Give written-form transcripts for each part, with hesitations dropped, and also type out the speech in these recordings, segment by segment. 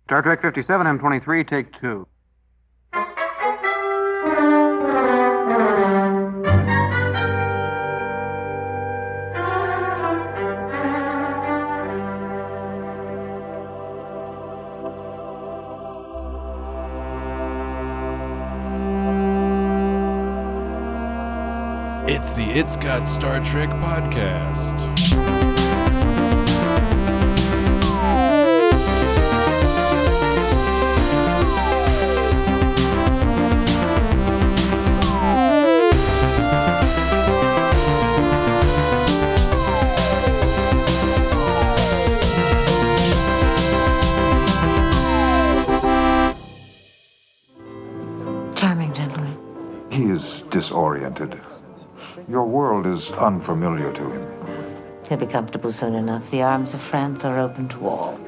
Star Trek 57, M23, take 2. It's the It's Got Star Trek podcast. Charming gentleman. He is disoriented. Your world is unfamiliar to him. He'll be comfortable soon enough. The arms of France are open to all.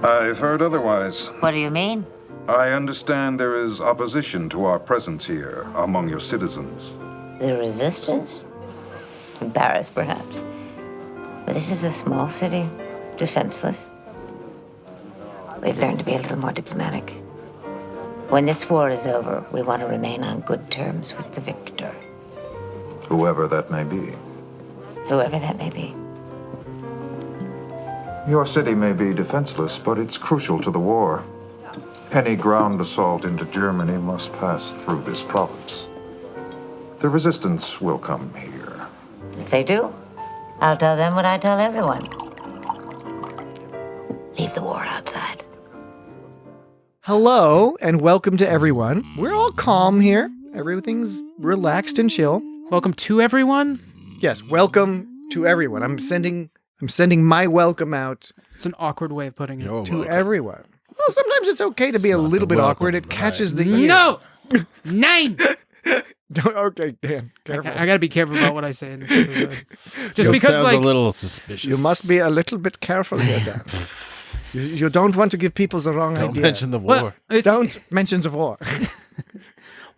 I've heard otherwise. What do you mean? I understand there is opposition to our presence here among your citizens. The resistance? Embarrassed, perhaps. But this is a small city, defenseless. We've learned to be a little more diplomatic. When this war is over, we want to remain on good terms with the victor. Whoever that may be. Whoever that may be. Your city may be defenseless, but it's crucial to the war. Any ground assault into Germany must pass through this province. The resistance will come here. If they do, I'll tell them what I tell everyone. Leave the war outside. Hello, and welcome to everyone. We're all calm here. Everything's relaxed and chill. Welcome to everyone. Yes, welcome to everyone. I'm sending my welcome out It's an awkward way of putting it. to everyone. Well, sometimes it's okay to be a little bit awkward. It catches the ear. No! 9! Okay, Dan, careful. I gotta be careful about what I say in this episode. Just It because, sounds like, a little suspicious. You must be a little bit careful here, Dan. You don't want to give people the wrong Don't idea. mention the war. well, it's- Don't mention the war.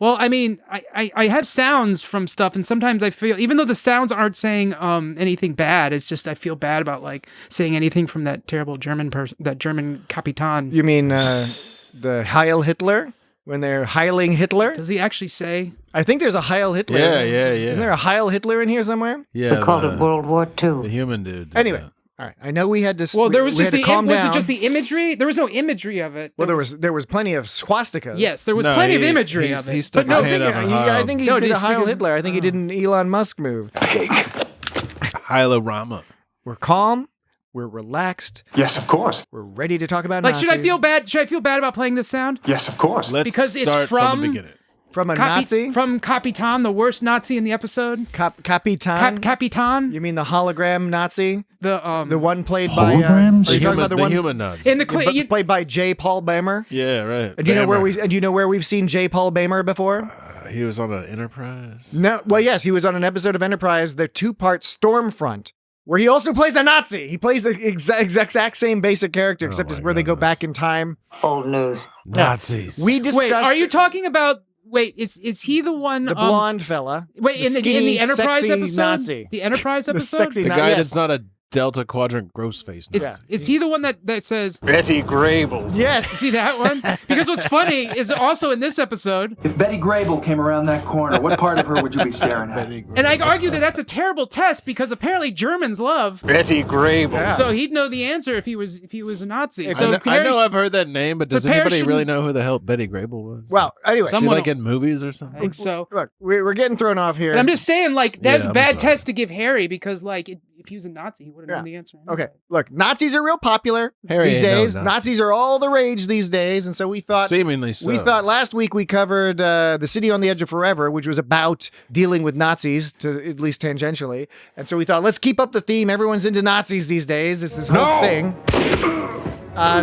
Well, I mean, I have sounds from stuff, and sometimes I feel, even though the sounds aren't saying anything bad, it's just I feel bad about like saying anything from that terrible German person, that German Kapitan. You mean the Heil Hitler? When they're heiling Hitler? Does he actually say? I think there's a Heil Hitler. Yeah. Isn't there a Heil Hitler in here somewhere? Yeah, We called it World War the II. human dude. Anyway, all right. I know we had to. Well, there was we just had to calm was down. it just the imagery? There was no imagery of it. Well, there was plenty of swastikas. Yes, there was No, plenty of he- imagery he's- of it. he stuck but his no, hand I on think, a I think he No, did a just Heil stick his- Hitler. I think he did an Elon Musk move. Hylorama. We're calm. We're relaxed. Yes, of course. We're ready to talk about like, Nazis. should I feel bad? Should I feel bad about playing this sound? Yes, of course. Let's Because it's start from- the beginning. From a Nazi? From Kapitan, the worst Nazi in the episode. Capitan? Kapitan. You mean the hologram Nazi? The one played by... Holograms? Are you talking about The the one human Nazi. in the played by J. Paul Bammer? Yeah, right. And do you know Bammer. where we've seen J. Paul Bammer before? He was on an Enterprise. No. Well, yes, he was on an episode of Enterprise, the 2-part Stormfront, where he also plays a Nazi. He plays the exact same basic character, except my it's where they go goodness. back in time. Old news. Nazis. We discussed Wait, are you talking about? Wait, is he the one? the blonde fella. Wait, the in the skinny, Enterprise sexy episode. Nazi. The Enterprise The episode. sexy the Na- guy yes. that's not a Delta Quadrant gross face. Is he the one that says? Betty Grable. Yes. See that one? Because what's funny is also in this episode, If Betty Grable came around that corner, what part of her would you be staring at? and I argue that that's a terrible test because apparently Germans love. Betty Grable. So he'd know the answer if he was a Nazi. If- So I know I've heard that name, but does But Paris anybody really shouldn't- know who the hell Betty Grable was? Well, anyway, Is she someone- like in movies or I something? think so. look, we're getting thrown off here. And I'm just saying, like, that's Yeah, a I'm bad sorry. test to give Harry because, like, if he was a Nazi, he would have Yeah. known the answer. Okay, look, Nazis are real popular Harry these ain't no days. Nazi. Nazis are all the rage these days, and so we thought Seemingly so. we thought last week we covered The City on the Edge of Forever, which was about dealing with Nazis, to at least tangentially. And so we thought, let's keep up the theme. Everyone's into Nazis these days. It's this whole thing.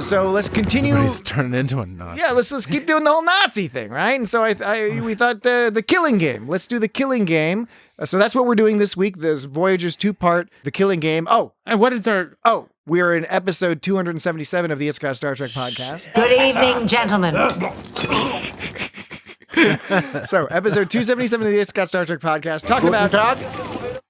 So let's continue. Everybody's turning into a Nazi. Yeah, let's keep doing the whole Nazi thing, right? And so we thought the Killing Game. Let's do the Killing Game. So that's what we're doing this week. There's Voyager's 2-part The Killing Game. And what is our? We're in episode 277 of the It's Got Star Trek podcast. Good evening, gentlemen. So, episode 277 of the It's Got Star Trek podcast, talking about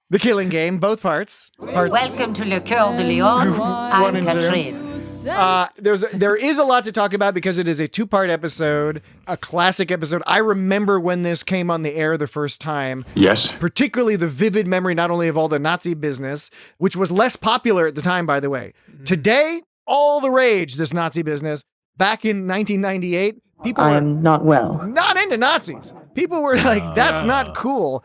The Killing Game, both parts. Welcome to Le Coeur de Lion. I'm and two. Catherine. There is a lot to talk about because it is a 2-part episode, a classic episode. I remember when this came on the air the first time. Yes. Particularly the vivid memory, not only of all the Nazi business, which was less popular at the time, by the way. Today, all the rage, this Nazi business. Back in 1998, people were not well. not into Nazis. People were like, that's not cool.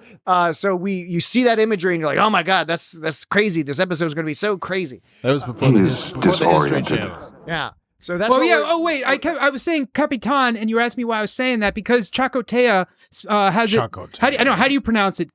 So you see that imagery and you're like, oh my God, that's crazy. This episode is going to be so crazy. That was before He the is History disoriented. Channel. Yeah. So that's Well, what yeah. we're- Oh, wait. I was saying Capitan, and you asked me why I was saying that because Chakotea has it. Chakotea. How do you pronounce it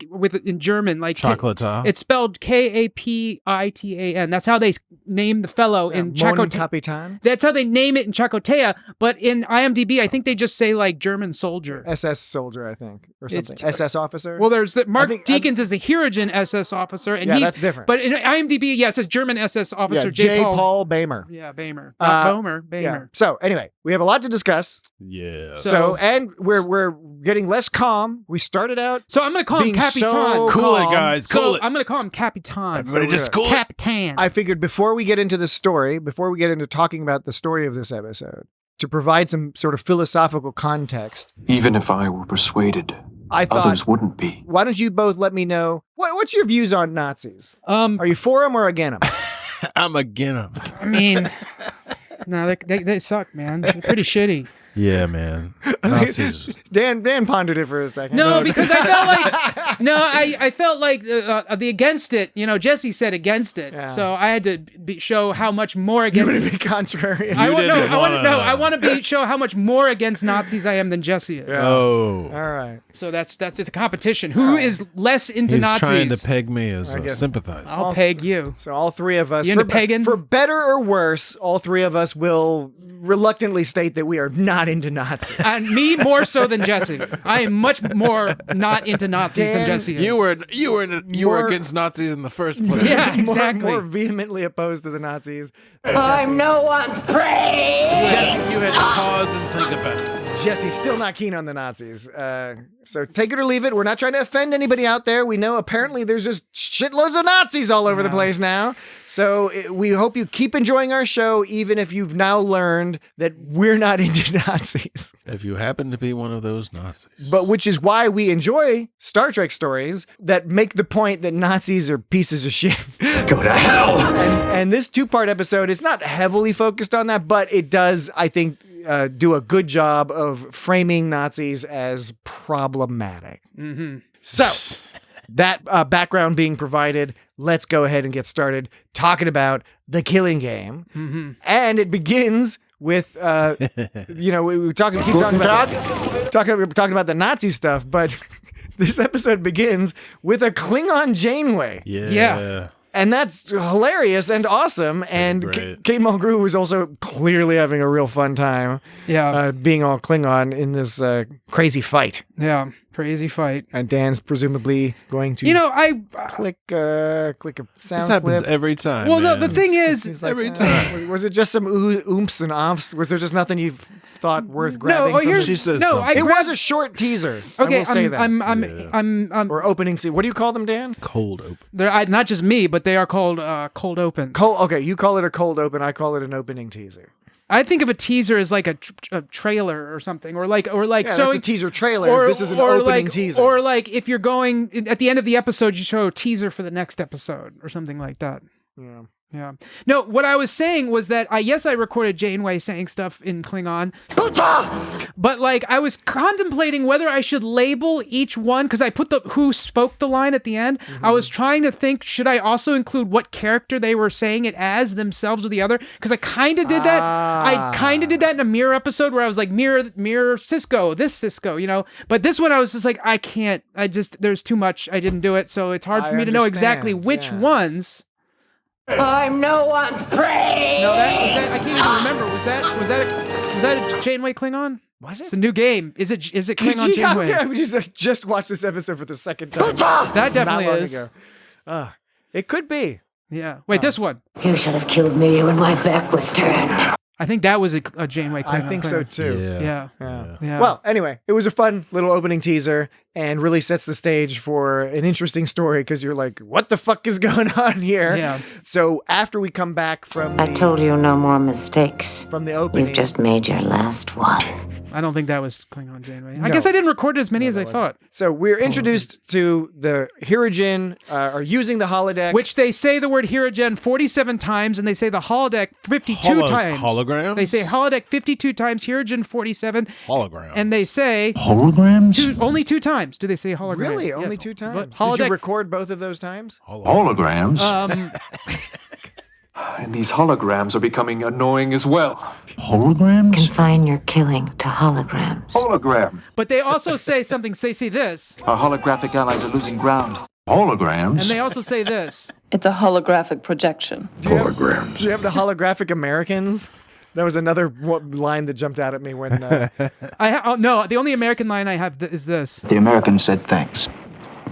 in German? Like Chocolata. It's spelled Kapitan. That's how they name the fellow in Mon Chakotea. Capitan. That's how they name it in Chakotea. But in IMDb, I think they just say like German soldier. SS soldier, I think, or It's- something. SS officer. Well, there's Mark think- Deakins is the Hirogen SS officer, and Yeah, he's that's different. But in IMDb, yeah, it says German SS officer yeah, J. Paul Boehmer. Yeah, Boehmer. Not Boehmer. Yeah. Boehmer. So anyway, we have a lot to discuss. Yeah. So and we're getting less calm. We started out So I'm gonna call him being Capitan. so Cool it, calm. guys. So Cool it. I'm gonna call him Capitan. Everybody we're just cool it. Capitan. I figured before we get into the story, before we get into talking about the story of this episode, to provide some sort of philosophical context, Even if I were persuaded, I thought, others wouldn't be. why don't you both let me know what's your views on Nazis? Are you for them or against them? I'm again him. I mean, no, they suck, man. They're pretty shitty. Yeah, man. Nazis. Dan pondered it for a second. No, because I felt like the against it. You know, Jesse said against it, Yeah. so I had to show how much more you against. want to be contrary. I didn't wanna- want to show how much more against Nazis I am than Jesse is. Oh. All right. So it's a competition. Who is less into He's Nazis? trying to peg me as I a guess- sympathizer. I'll peg you. So all three of us, You into pagan? for better or worse, all three of us will reluctantly state that we are not into Nazis. And me more so than Jesse. I am much more not into Nazis than Dan, Jesse is. You were More- against Nazis in the first place. Yeah, exactly. More vehemently opposed to the Nazis. I'm no one's prey. Jesse, you had to pause and think about it. Jesse's still not keen on the Nazis. So take it or leave it. We're not trying to offend anybody out there. We know apparently there's just shitloads of Nazis all over the place now. So we hope you keep enjoying our show, even if you've now learned that we're not into Nazis. If you happen to be one of those Nazis. But which is why we enjoy Star Trek stories that make the point that Nazis are pieces of shit. Go to hell! And this 2-part episode, it's not heavily focused on that, but it does, I think, do a good job of framing Nazis as problematic. Mm-hmm. So, that background being provided, let's go ahead and get started talking about The Killing Game. Mm-hmm. And it begins with, we were talking about the Nazi stuff, but this episode begins with a Klingon Janeway. Yeah. And that's hilarious and awesome. And Great. Kate Mulgrew was also clearly having a real fun time Yeah. being all Klingon in this crazy fight. Yeah. Crazy fight. And Dan's presumably going to click a sound This happens clip. every time. Well, no, man. the thing is, He's like, every time. Was it just some oomph and offs? Was there just nothing you thought worth grabbing? from here's She this? says no. something. I It grabbed- was a short teaser. Okay, I will say that. I'm or opening scene. What do you call them, Dan? Cold open. they're not just me, but they are called cold open. Okay, you call it a cold open. I call it an opening teaser. I think of a teaser as like a trailer or something, or like Yeah, so that's a teaser trailer. This is an opening teaser. Or like if you're going at the end of the episode, you show a teaser for the next episode or something like that. Yeah. Yeah. No, what I was saying was that I recorded Janeway saying stuff in Klingon, but like I was contemplating whether I should label each one because I put the who spoke the line at the end. Mm-hmm. I was trying to think, should I also include what character they were saying it as, themselves or the other? Because I kind of did that. I kind of did that in a Mirror episode where I was like, mirror Cisco, this Cisco, But this one I was just like, I can't. There's too much. I didn't do it, so it's hard for me to know exactly which ones. I'm no one's prey. No, I can't even remember. Was that a Janeway Klingon? Was It's a new game. Is it Klingon Janeway? Yeah, we just watched this episode for the second time. That definitely Not long is. ago. It could be. Yeah. Wait, this one. You should have killed me when my back was turned. I think that was a Janeway Klingon. I think so too. Yeah. Yeah. Well, anyway, it was a fun little opening teaser and really sets the stage for an interesting story because you're like, what the fuck is going on here? Yeah. So after we come back from I told you no more mistakes. from the opening, You've just made your last one. I don't think that was Klingon Janeway. I No. guess I didn't record as many as I thought. so we're introduced to the Hirogen are using the holodeck. Which they say the word Hirogen 47 times, and they say the holodeck 52 times. Hologram? They say holodeck 52 times, Hirogen 47, Hologram. and they say Holograms? only 2 times. Do they say hologram? Really? Yes. Only 2 times? But Did holodeck, you record both of those times? Holograms? And these holograms are becoming annoying as well. Holograms? Confine your killing to holograms. Hologram. but they also say something. They say this, Our holographic allies are losing ground. Holograms? and they also say this. It's a holographic projection. Do you have the holographic Americans? That was another line that jumped out at me when. No, the only American line I have is this. The Americans said thanks.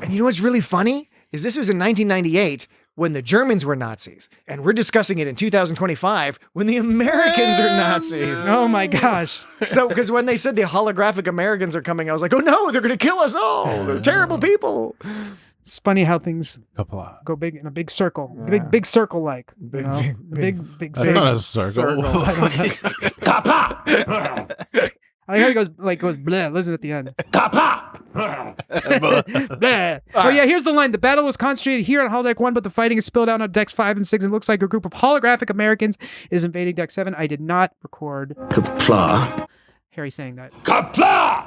And you know what's really funny? Is this was in 1998 when the Germans were Nazis. And we're discussing it in 2025 when the Americans are Nazis. Oh my gosh. So, because when they said the holographic Americans are coming, I was like, oh no, they're going to kill us all. They're terrible people. It's funny how things Kapla. go big in a big circle. Big circle like. Big, Big That's not a circle. I like how he goes bleh, listen at the end. Bleh. Oh yeah, here's the line. The battle was concentrated here on holodeck 1, but the fighting is spilled out on decks 5 and 6 and looks like a group of holographic Americans is invading deck 7. I did not record Kapla. Harry saying that. Kapla!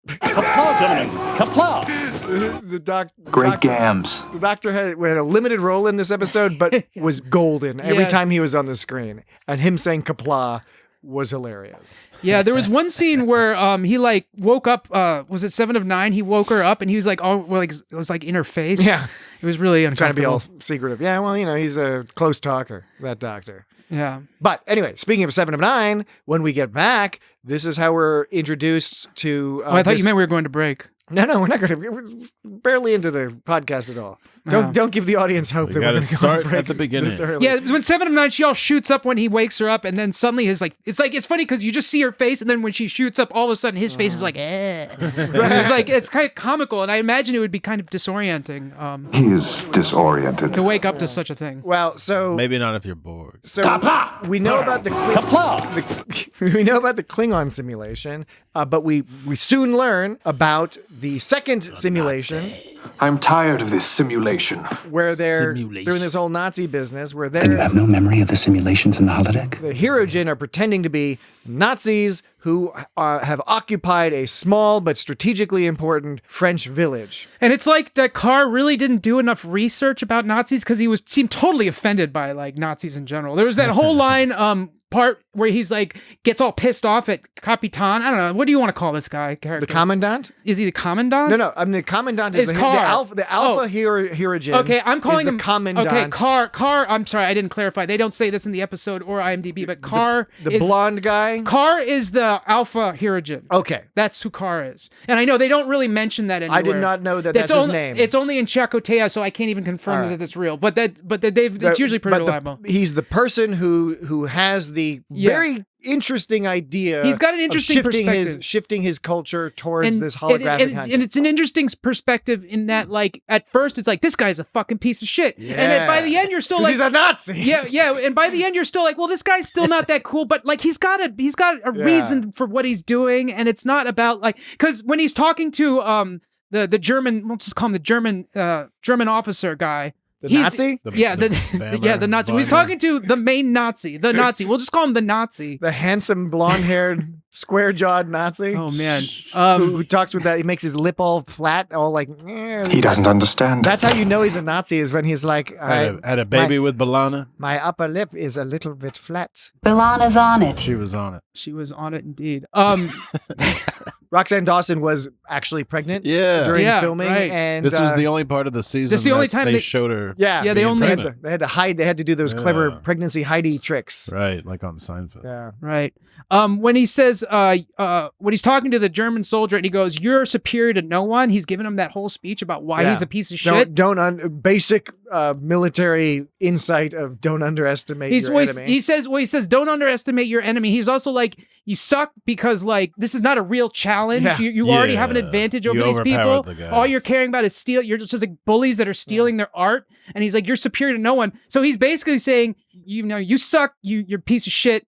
Kapla, gentlemen. Kapla! Great gams. The doctor had a limited role in this episode, but was golden every Yeah. time he was on the screen. And him saying kapla was hilarious. Yeah, there was one scene where he like woke up. Was it 7 of 9? He woke her up and he was like, it was like in her face. Yeah. It was really Trying to be uncomfortable. all secretive. Yeah, well, he's a close talker, that doctor. Yeah. But anyway, speaking of 7 of 9, when we get back, this is how we're introduced to. I thought you meant we were going to break. No, we're not going to. We're barely into the podcast at all. Don't give the audience hope that we're going to start break at the beginning. this early. Yeah, when 7 of 9, she all shoots up when he wakes her up, and then suddenly it's funny because you just see her face, and then when she shoots up, all of a sudden his face is like, eh. It's kind of comical, and I imagine it would be kind of disorienting He is disoriented. to wake up to such a thing. Well, so Maybe not if you're bored. So we know about the we know about the Klingon simulation, but we soon learn about the second simulation I'm tired of this simulation. where they're Simulation. doing this whole Nazi business where And you they're have no memory of the simulations in the holodeck? the Hirogen are pretending to be Nazis who have occupied a small but strategically important French village. And it's like that Carr really didn't do enough research about Nazis because he seemed totally offended by like Nazis in general. There was that whole line part where he's like gets all pissed off at Capitan. I don't know. What do you want to call this guy character? The Commandant? Is he the Commandant? No. I mean, the Commandant is It's the Carr. Alpha Oh. Hirogen. Okay, I'm calling is him the Commandant. Okay, Carr. I'm sorry, I didn't clarify. They don't say this in the episode or IMDb, but Carr The is blonde guy? Carr is the Alpha Hirogen. Okay. That's who Carr is. And I know they don't really mention that anywhere. I did not know that that's his name. It's only in Chakotaya, so I can't even confirm All right. that it's real. But it's usually pretty But reliable. He's the person who has the very interesting idea. He's got an interesting of perspective. shifting his culture towards this holographic content. and it's an interesting perspective in that, like, at first it's like, this guy's a fucking piece of shit. And then by the end you're still 'Cause like, he's a Nazi. Yeah. And by the end you're still like, well, this guy's still not that cool, but like he's got a reason for what he's doing, and it's not about like, because when he's talking to the German, let's just call him the German officer guy. The Nazi? The Nazi. He's talking to the main Nazi, the Nazi. We'll just call him the Nazi. The handsome, blonde-haired, square-jawed Nazi. Oh man, who talks with that? He makes his lip all flat, all like. He doesn't understand. That's how you know he's a Nazi, is when he's like, Had a baby with Balana. my upper lip is a little bit flat. Bilana's on it. She was on it. She was on it indeed. Roxanne Dawson was actually pregnant Yeah. during Yeah, filming, right. and This was the only part of the season That's the only that time they they- showed her. yeah, Yeah, they being only- pregnant. they had to hide. They had to do those clever Yeah. pregnancy hidey tricks. Right, like on Seinfeld. Yeah. Right. When he says, when he's talking to the German soldier and he goes, "You're superior to no one," he's giving him that whole speech about why Yeah. he's a piece of shit. Basic military insight of don't underestimate your enemy. He says, "Don't underestimate your enemy." He's also like, "You suck because like this is not a real challenge. Yeah. You already have an Yeah. advantage over You these people. overpowered the guys. All you're caring about is steal. You're just like bullies that are stealing their art." And he's like, "You're superior to no one." So he's basically saying, you suck. You're a piece of shit.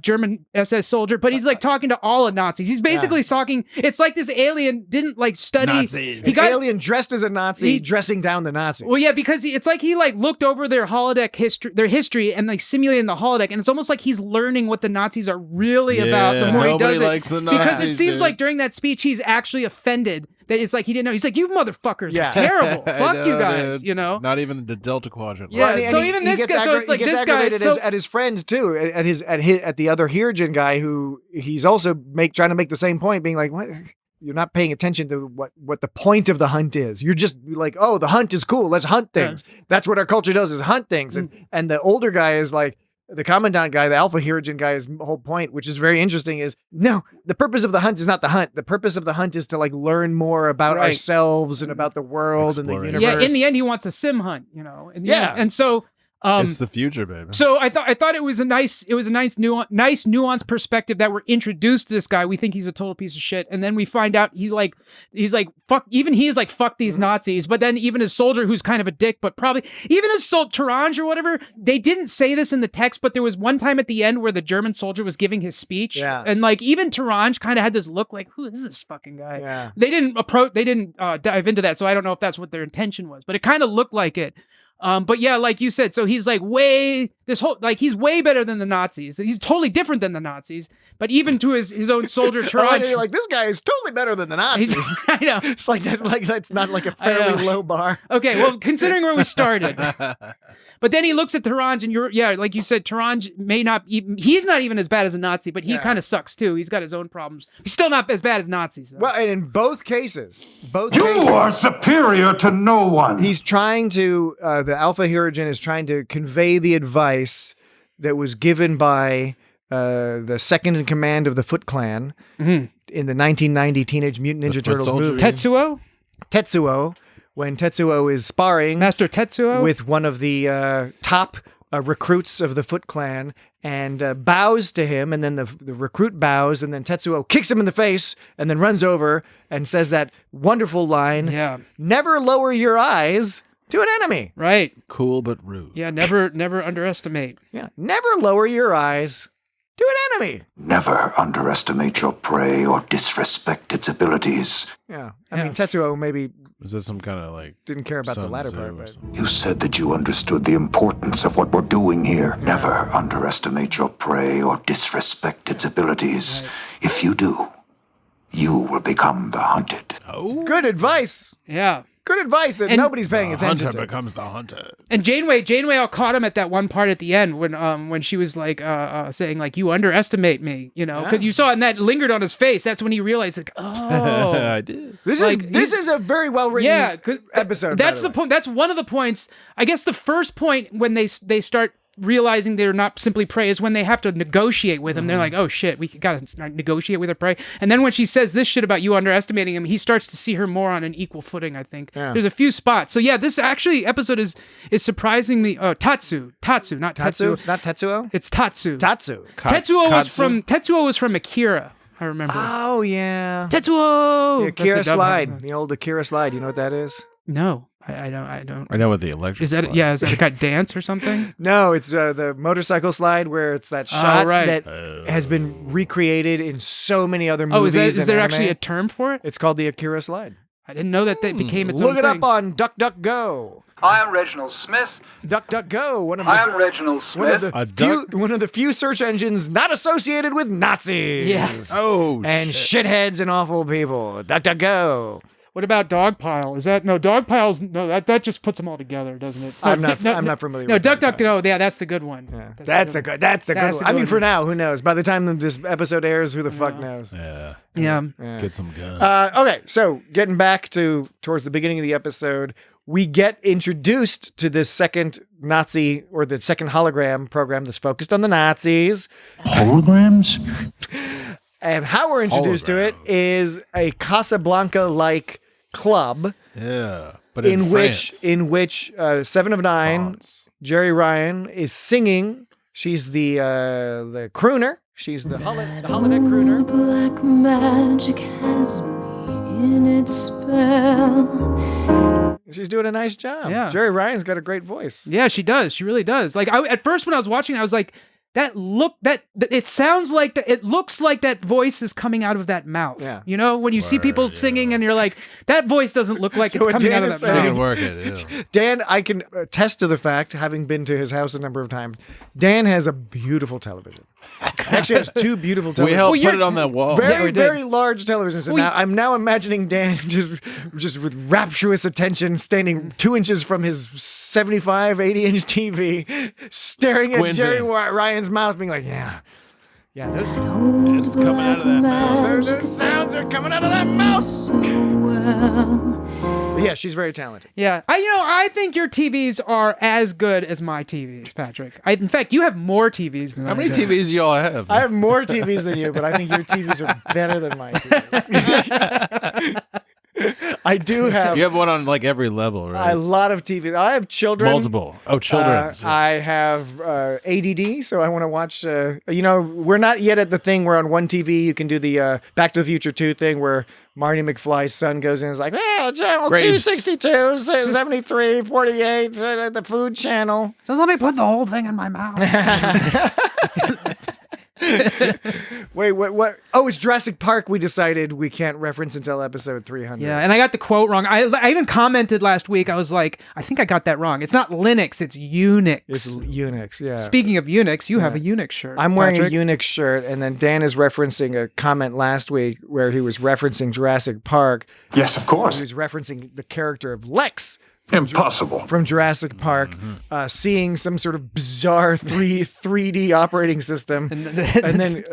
German SS soldier, but he's like talking to all of Nazis. He's basically talking. It's like this alien didn't like study. Nazis. An alien dressed as a Nazi, dressing down the Nazis. Well, yeah, because it's like he like looked over their holodeck history, and like simulating the holodeck, and it's almost like he's learning what the Nazis are really about. The more he nobody does it, likes the because it Nazis, seems dude. like during that speech he's actually offended that it's like he didn't know. He's like, "You motherfuckers Yeah. are terrible. I Fuck you know, guys." dude. You know. Not even the Delta Quadrant. Yeah, And so he- even he this gets guy, so it's like he gets this guy, aggravated so- at his friend too, at the other Hirjin guy who he's also trying to make the same point, being like, "What? You're not paying attention to what the point of the hunt is. You're just like, oh, the hunt is cool. Let's hunt things. That's what our culture does is hunt things." And the older guy is like, the commandant guy, the Alpha Hirjin guy, his whole point, which is very interesting, is no, the purpose of the hunt is not the hunt. The purpose of the hunt is to like learn more about Right. ourselves and about the world and the Exploring. universe. Yeah, in the end, he wants a sim hunt. You know. In the Yeah. end. And so. It's the future, baby. So I thought it was a nice nuanced perspective that we're introduced to this guy. We think he's a total piece of shit, and then we find out he's like fuck. Even he is like fuck these Nazis. But then even his soldier, who's kind of a dick, but probably even his Taranj or whatever. They didn't say this in the text, but there was one time at the end where the German soldier was giving his speech, and like even Taranj kind of had this look like, who is this fucking guy? Yeah. They didn't dive into that, so I don't know if that's what their intention was, but it kind of looked like it. But yeah, like you said, so he's like he's way better than the Nazis. He's totally different than the Nazis. But even to his own soldier, Taranj, You're like, this guy is totally better than the Nazis. I know. It's like that's not like a fairly low bar. Okay, well, considering where we started. But then he looks at Taranj, and like you said, Taranj he's not even as bad as a Nazi, but he kind of sucks too. He's got his own problems. He's still not as bad as Nazis, though. Well, and in both cases, You are superior to no one. he's trying to, the Alpha Hirjin is trying to convey the advice that was given by the second in command of the Foot Clan in the 1990 Teenage Mutant Ninja Foot Turtles Soldiers. Tetsuo? movie. Tetsuo, when Tetsuo is sparring Master Tetsuo? with one of the top recruits of the Foot Clan and bows to him, and then the recruit bows, and then Tetsuo kicks him in the face and then runs over and says that wonderful line, Yeah. never lower your eyes to an enemy. Right. Cool but rude. Yeah, never underestimate. Yeah, never lower your eyes to an enemy. Never underestimate your prey or disrespect its abilities. Yeah, I mean, Tetsuo maybe Is that some kind of like didn't care about the Sun latter Tzu part, or but something? You said that you understood the importance of what we're doing here. Never underestimate your prey or disrespect its abilities. If you do, you will become the hunted. Oh, good advice. Yeah. Good advice that And- nobody's paying the attention hunter to. becomes the hunter. And Janeway all caught him at that one part at the end when she was like saying like, you underestimate me, you know, because you saw it and that lingered on his face. That's when he realized like, oh, I did. This like, is a very well written yeah, 'cause episode. That's by the point. That's one of the points. I guess the first point when they start realizing they're not simply prey is when they have to negotiate with him. They're like, oh shit, we gotta negotiate with our prey. And then when she says this shit about you underestimating him, he starts to see her more on an equal footing, I think. Yeah. There's a few spots. So yeah, this actually episode is surprisingly Tatsu, not Tatsu. Tetsu. It's not Tetsuo. It's Tatsu. Tatsu. Tetsuo was from Akira, I remember. Oh yeah. Tetsuo. The That's Akira the dub. slide. The old Akira slide. You know what that is? No, I don't. I know what the electric. Is that slide. yeah? Is that got dance or something? No, it's the motorcycle slide where it's that shot right. that has been recreated in so many other movies. Is there and actually a anime. term for it? It's called the Akira slide. I didn't know that became its own Look it thing. up on DuckDuckGo. I am Reginald Smith. DuckDuckGo, one of I am the Reginald Smith. one of the few search engines not associated with Nazis. Yes. Oh, and shit. shitheads and awful people. DuckDuckGo. What about Dogpile? Is that no Dogpile's no that just puts them all together, doesn't it? No, I'm not familiar. No, with DuckDuckGo. Yeah, that's the good one. Yeah. That's the good one. I mean, for now, who knows? By the time this episode airs, who the fuck knows? Yeah. Get some guns. Okay, so getting back towards the beginning of the episode, we get introduced to this second Nazi or the second hologram program that's focused on the Nazis. Holograms? And how we're introduced to it is a Casablanca-like club. Yeah, but in which 7 of 9, France. Jerry Ryan is singing. She's the crooner. She's the holodeck crooner. Black magic has me in its spell. She's doing a nice job. Yeah. Jerry Ryan's got a great voice. Yeah, she does. She really does. Like at first when I was watching, I was like, it sounds like it looks like that voice is coming out of that mouth. Yeah. You know, when you see people singing and you're like, that voice doesn't look like it's coming out of that She can mouth. work it. Yeah. Dan, I can attest to the fact, having been to his house a number of times, Dan has a beautiful television. Actually, has 2 beautiful televisions. We helped put it on that wall. Very large televisions. And I'm now imagining Dan just with rapturous attention standing 2 inches from his 75, 80-inch TV, staring at Jerry Ryan's mouth, being like, yeah, those It's coming out of that mouth. those sounds are coming out of that mouth. But yeah, she's very talented. Yeah, I think your TVs are as good as my TVs, Patrick. In fact, you have more TVs than How many TVs do y'all have? I have more TVs than you, but I think your TVs are better than my TVs. I do have. You have one on like every level, right? A lot of TV. I have children. Multiple. Oh, children. I have ADD, so I want to watch. We're not yet at the thing where on one TV you can do the Back to the Future 2 thing where Marty McFly's son goes in and is like, channel 262, 73, 48, the food channel. Just let me put the whole thing in my mouth. Wait, what? Oh, it's Jurassic Park. We decided we can't reference until episode 300. Yeah, and I got the quote wrong. I even commented last week. I was like, I think I got that wrong. It's not Linux, it's Unix. It's Unix, yeah. Speaking of Unix, you have a Unix shirt. I'm wearing Patrick. a Unix shirt, and then Dan is referencing a comment last week where he was referencing Jurassic Park. Yes, of course. He was referencing the character of Lex. Impossible. From Jurassic Park, seeing some sort of bizarre 3D operating system, and then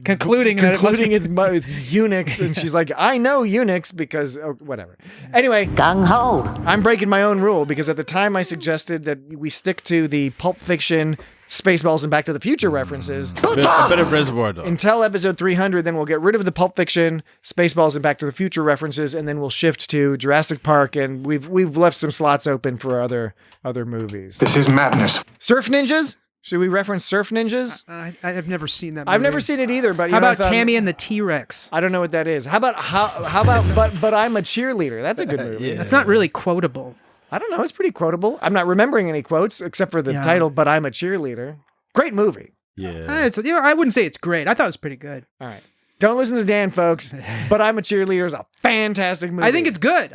concluding it's Unix, and she's like, I know Unix because whatever. Anyway, Gung ho. I'm breaking my own rule because at the time I suggested that we stick to the Pulp Fiction, Spaceballs, and Back to the Future references. A bit of Reservoir Dogs. Until episode 300, then we'll get rid of the Pulp Fiction, Spaceballs, and Back to the Future references, and then we'll shift to Jurassic Park, and we've left some slots open for other movies. This is madness. Surf Ninjas? Should we reference Surf Ninjas? I have never seen that movie. I've never seen it either, but how about Tammy and the T-Rex? I don't know what that is. How about but I'm a Cheerleader? That's a good movie. Yeah. That's not really quotable. I don't know. It's pretty quotable. I'm not remembering any quotes except for the title, But I'm a Cheerleader. Great movie. Yeah. I wouldn't say it's great. I thought it was pretty good. All right. Don't listen to Dan, folks. But I'm a Cheerleader is a fantastic movie. I think it's good.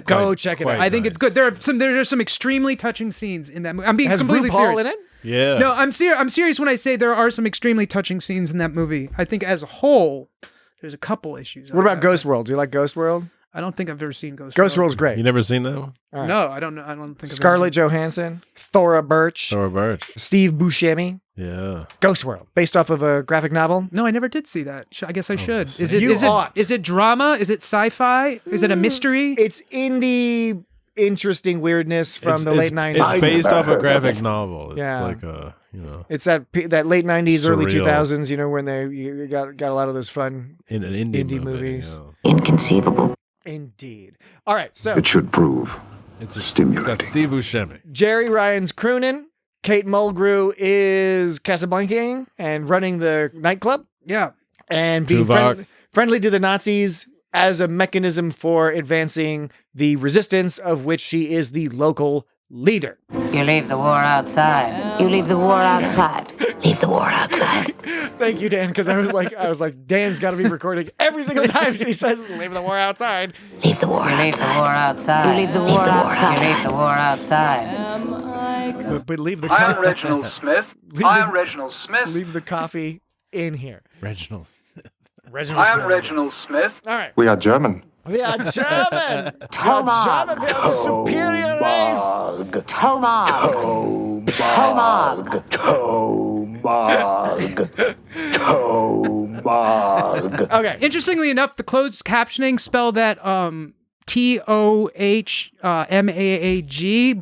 Go check it out. I think it's good. There are some extremely touching scenes in that movie. I'm being Has completely RuPaul serious. in it? Yeah. No, I'm serious when I say there are some extremely touching scenes in that movie. I think as a whole, there's a couple issues. What about Ghost World? Do you like Ghost World? I don't think I've ever seen Ghost World. Ghost World's great. You never seen that one? All right. No, I don't know. I don't think Scarlett Johansson, Thora Birch, Steve Buscemi. Yeah. Ghost World, based off of a graphic novel. No, I never did see that. I guess I should. Is it drama? Is it sci-fi? Is it a mystery? It's indie, interesting weirdness from the late 90s. It's based off a graphic novel. It's Yeah. like a, It's that late 90s, early Surreal. 2000s, when you got a lot of those fun in an indie movies. Inconceivable. Indeed. All right, so It should prove It's got stimulating. Steve Buscemi. Jerry Ryan's crooning. Kate Mulgrew is Casablancaing and running the nightclub. Yeah. And being Tuvok. friendly to the Nazis as a mechanism for advancing the resistance, of which she is the local leader. You leave the war outside. You leave the war outside. Leave the war outside. Thank you, Dan, because I was like, Dan's got to be recording every single time she says, "Leave the war outside." Leave the war outside. Leave the war outside. You leave the war outside. You leave the war outside. But leave the. I'm Reginald Smith. I'm Reginald Smith. Leave the coffee in here. Reginald. Reginald I'm Smith. Reginald Smith. All right. We are German. We are German. Tomog. German. We are the superior race. Tomog. Tomog. Okay. Interestingly enough, the closed captioning spell that TOHMAAG,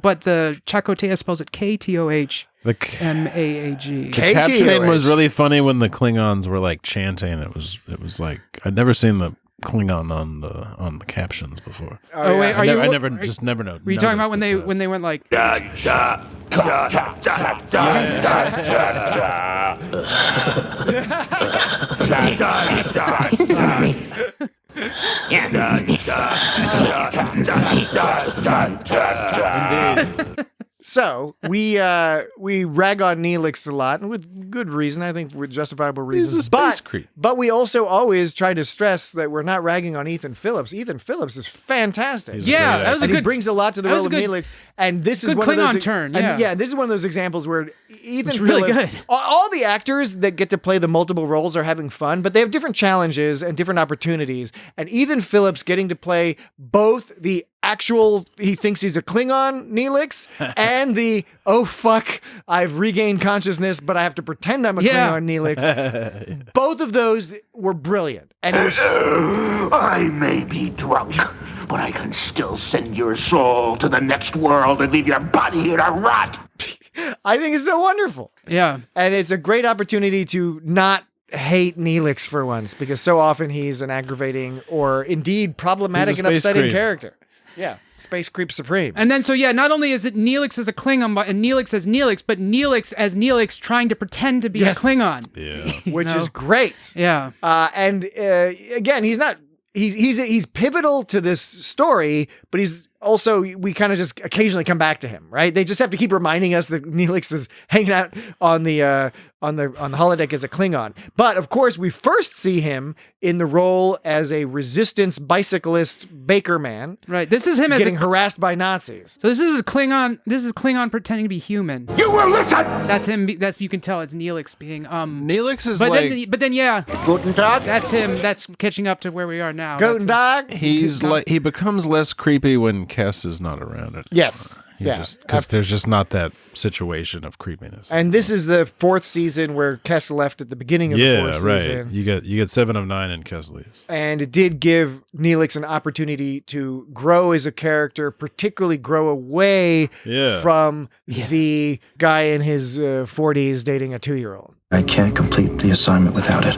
but the Chakotay spells it KTOH. The MAAG. captioning was really funny when the Klingons were like chanting. It was like I'd never seen the Klingon on the captions before. Oh wait, I never know. Were you talking about when they went like? So we rag on Neelix a lot, and with good reason, I think, with justifiable reasons. He's a space creep. But we also always try to stress that we're not ragging on Ethan Phillips. Ethan Phillips is fantastic. Yeah, that was a and good. he brings a lot to the that role was of a good- Neelix. And this is good one of those Klingon turn, and yeah. this is one of those examples where Ethan It's really Phillips. good. All the actors that get to play the multiple roles are having fun, but they have different challenges and different opportunities. And Ethan Phillips getting to play both the actual, he thinks he's a Klingon Neelix, and the, oh fuck, I've regained consciousness, but I have to pretend I'm a Klingon Neelix. Both of those were brilliant. And it was I may be drunk, but I can still send your soul to the next world and leave your body here to rot. I think it's so wonderful. Yeah. And it's a great opportunity to not hate Neelix for once, because so often he's an aggravating or indeed problematic He's a and space upsetting creep. character. Yeah, space creep supreme. And then, so yeah, not only is it Neelix as a Klingon and Neelix as Neelix, but Neelix as Neelix trying to pretend to be Yes. a Klingon. Yeah. Which know? is great. Yeah. And again, he's pivotal to this story, but he's also, we kind of just occasionally come back to him, right? They just have to keep reminding us that Neelix is hanging out on the holodeck as a Klingon. But of course, we first see him in the role as a resistance bicyclist baker man. Right. This is him as getting harassed by Nazis. So this is a Klingon. This is Klingon pretending to be human. You will listen! That's him. That's, you can tell it's Neelix being Neelix is but then yeah, Guten Tag. that's him. That's catching up to where we are now. Guten Tag. he's like he becomes less creepy when Kess is not around it. Yes. Because there's just not that situation of creepiness. And this is the fourth season where Kess left at the beginning of the fourth season. You get 7 of 9 and Kess leaves. And it did give Neelix an opportunity to grow as a character, particularly grow away from the guy in his 40s dating a 2-year-old. I can't complete the assignment without it.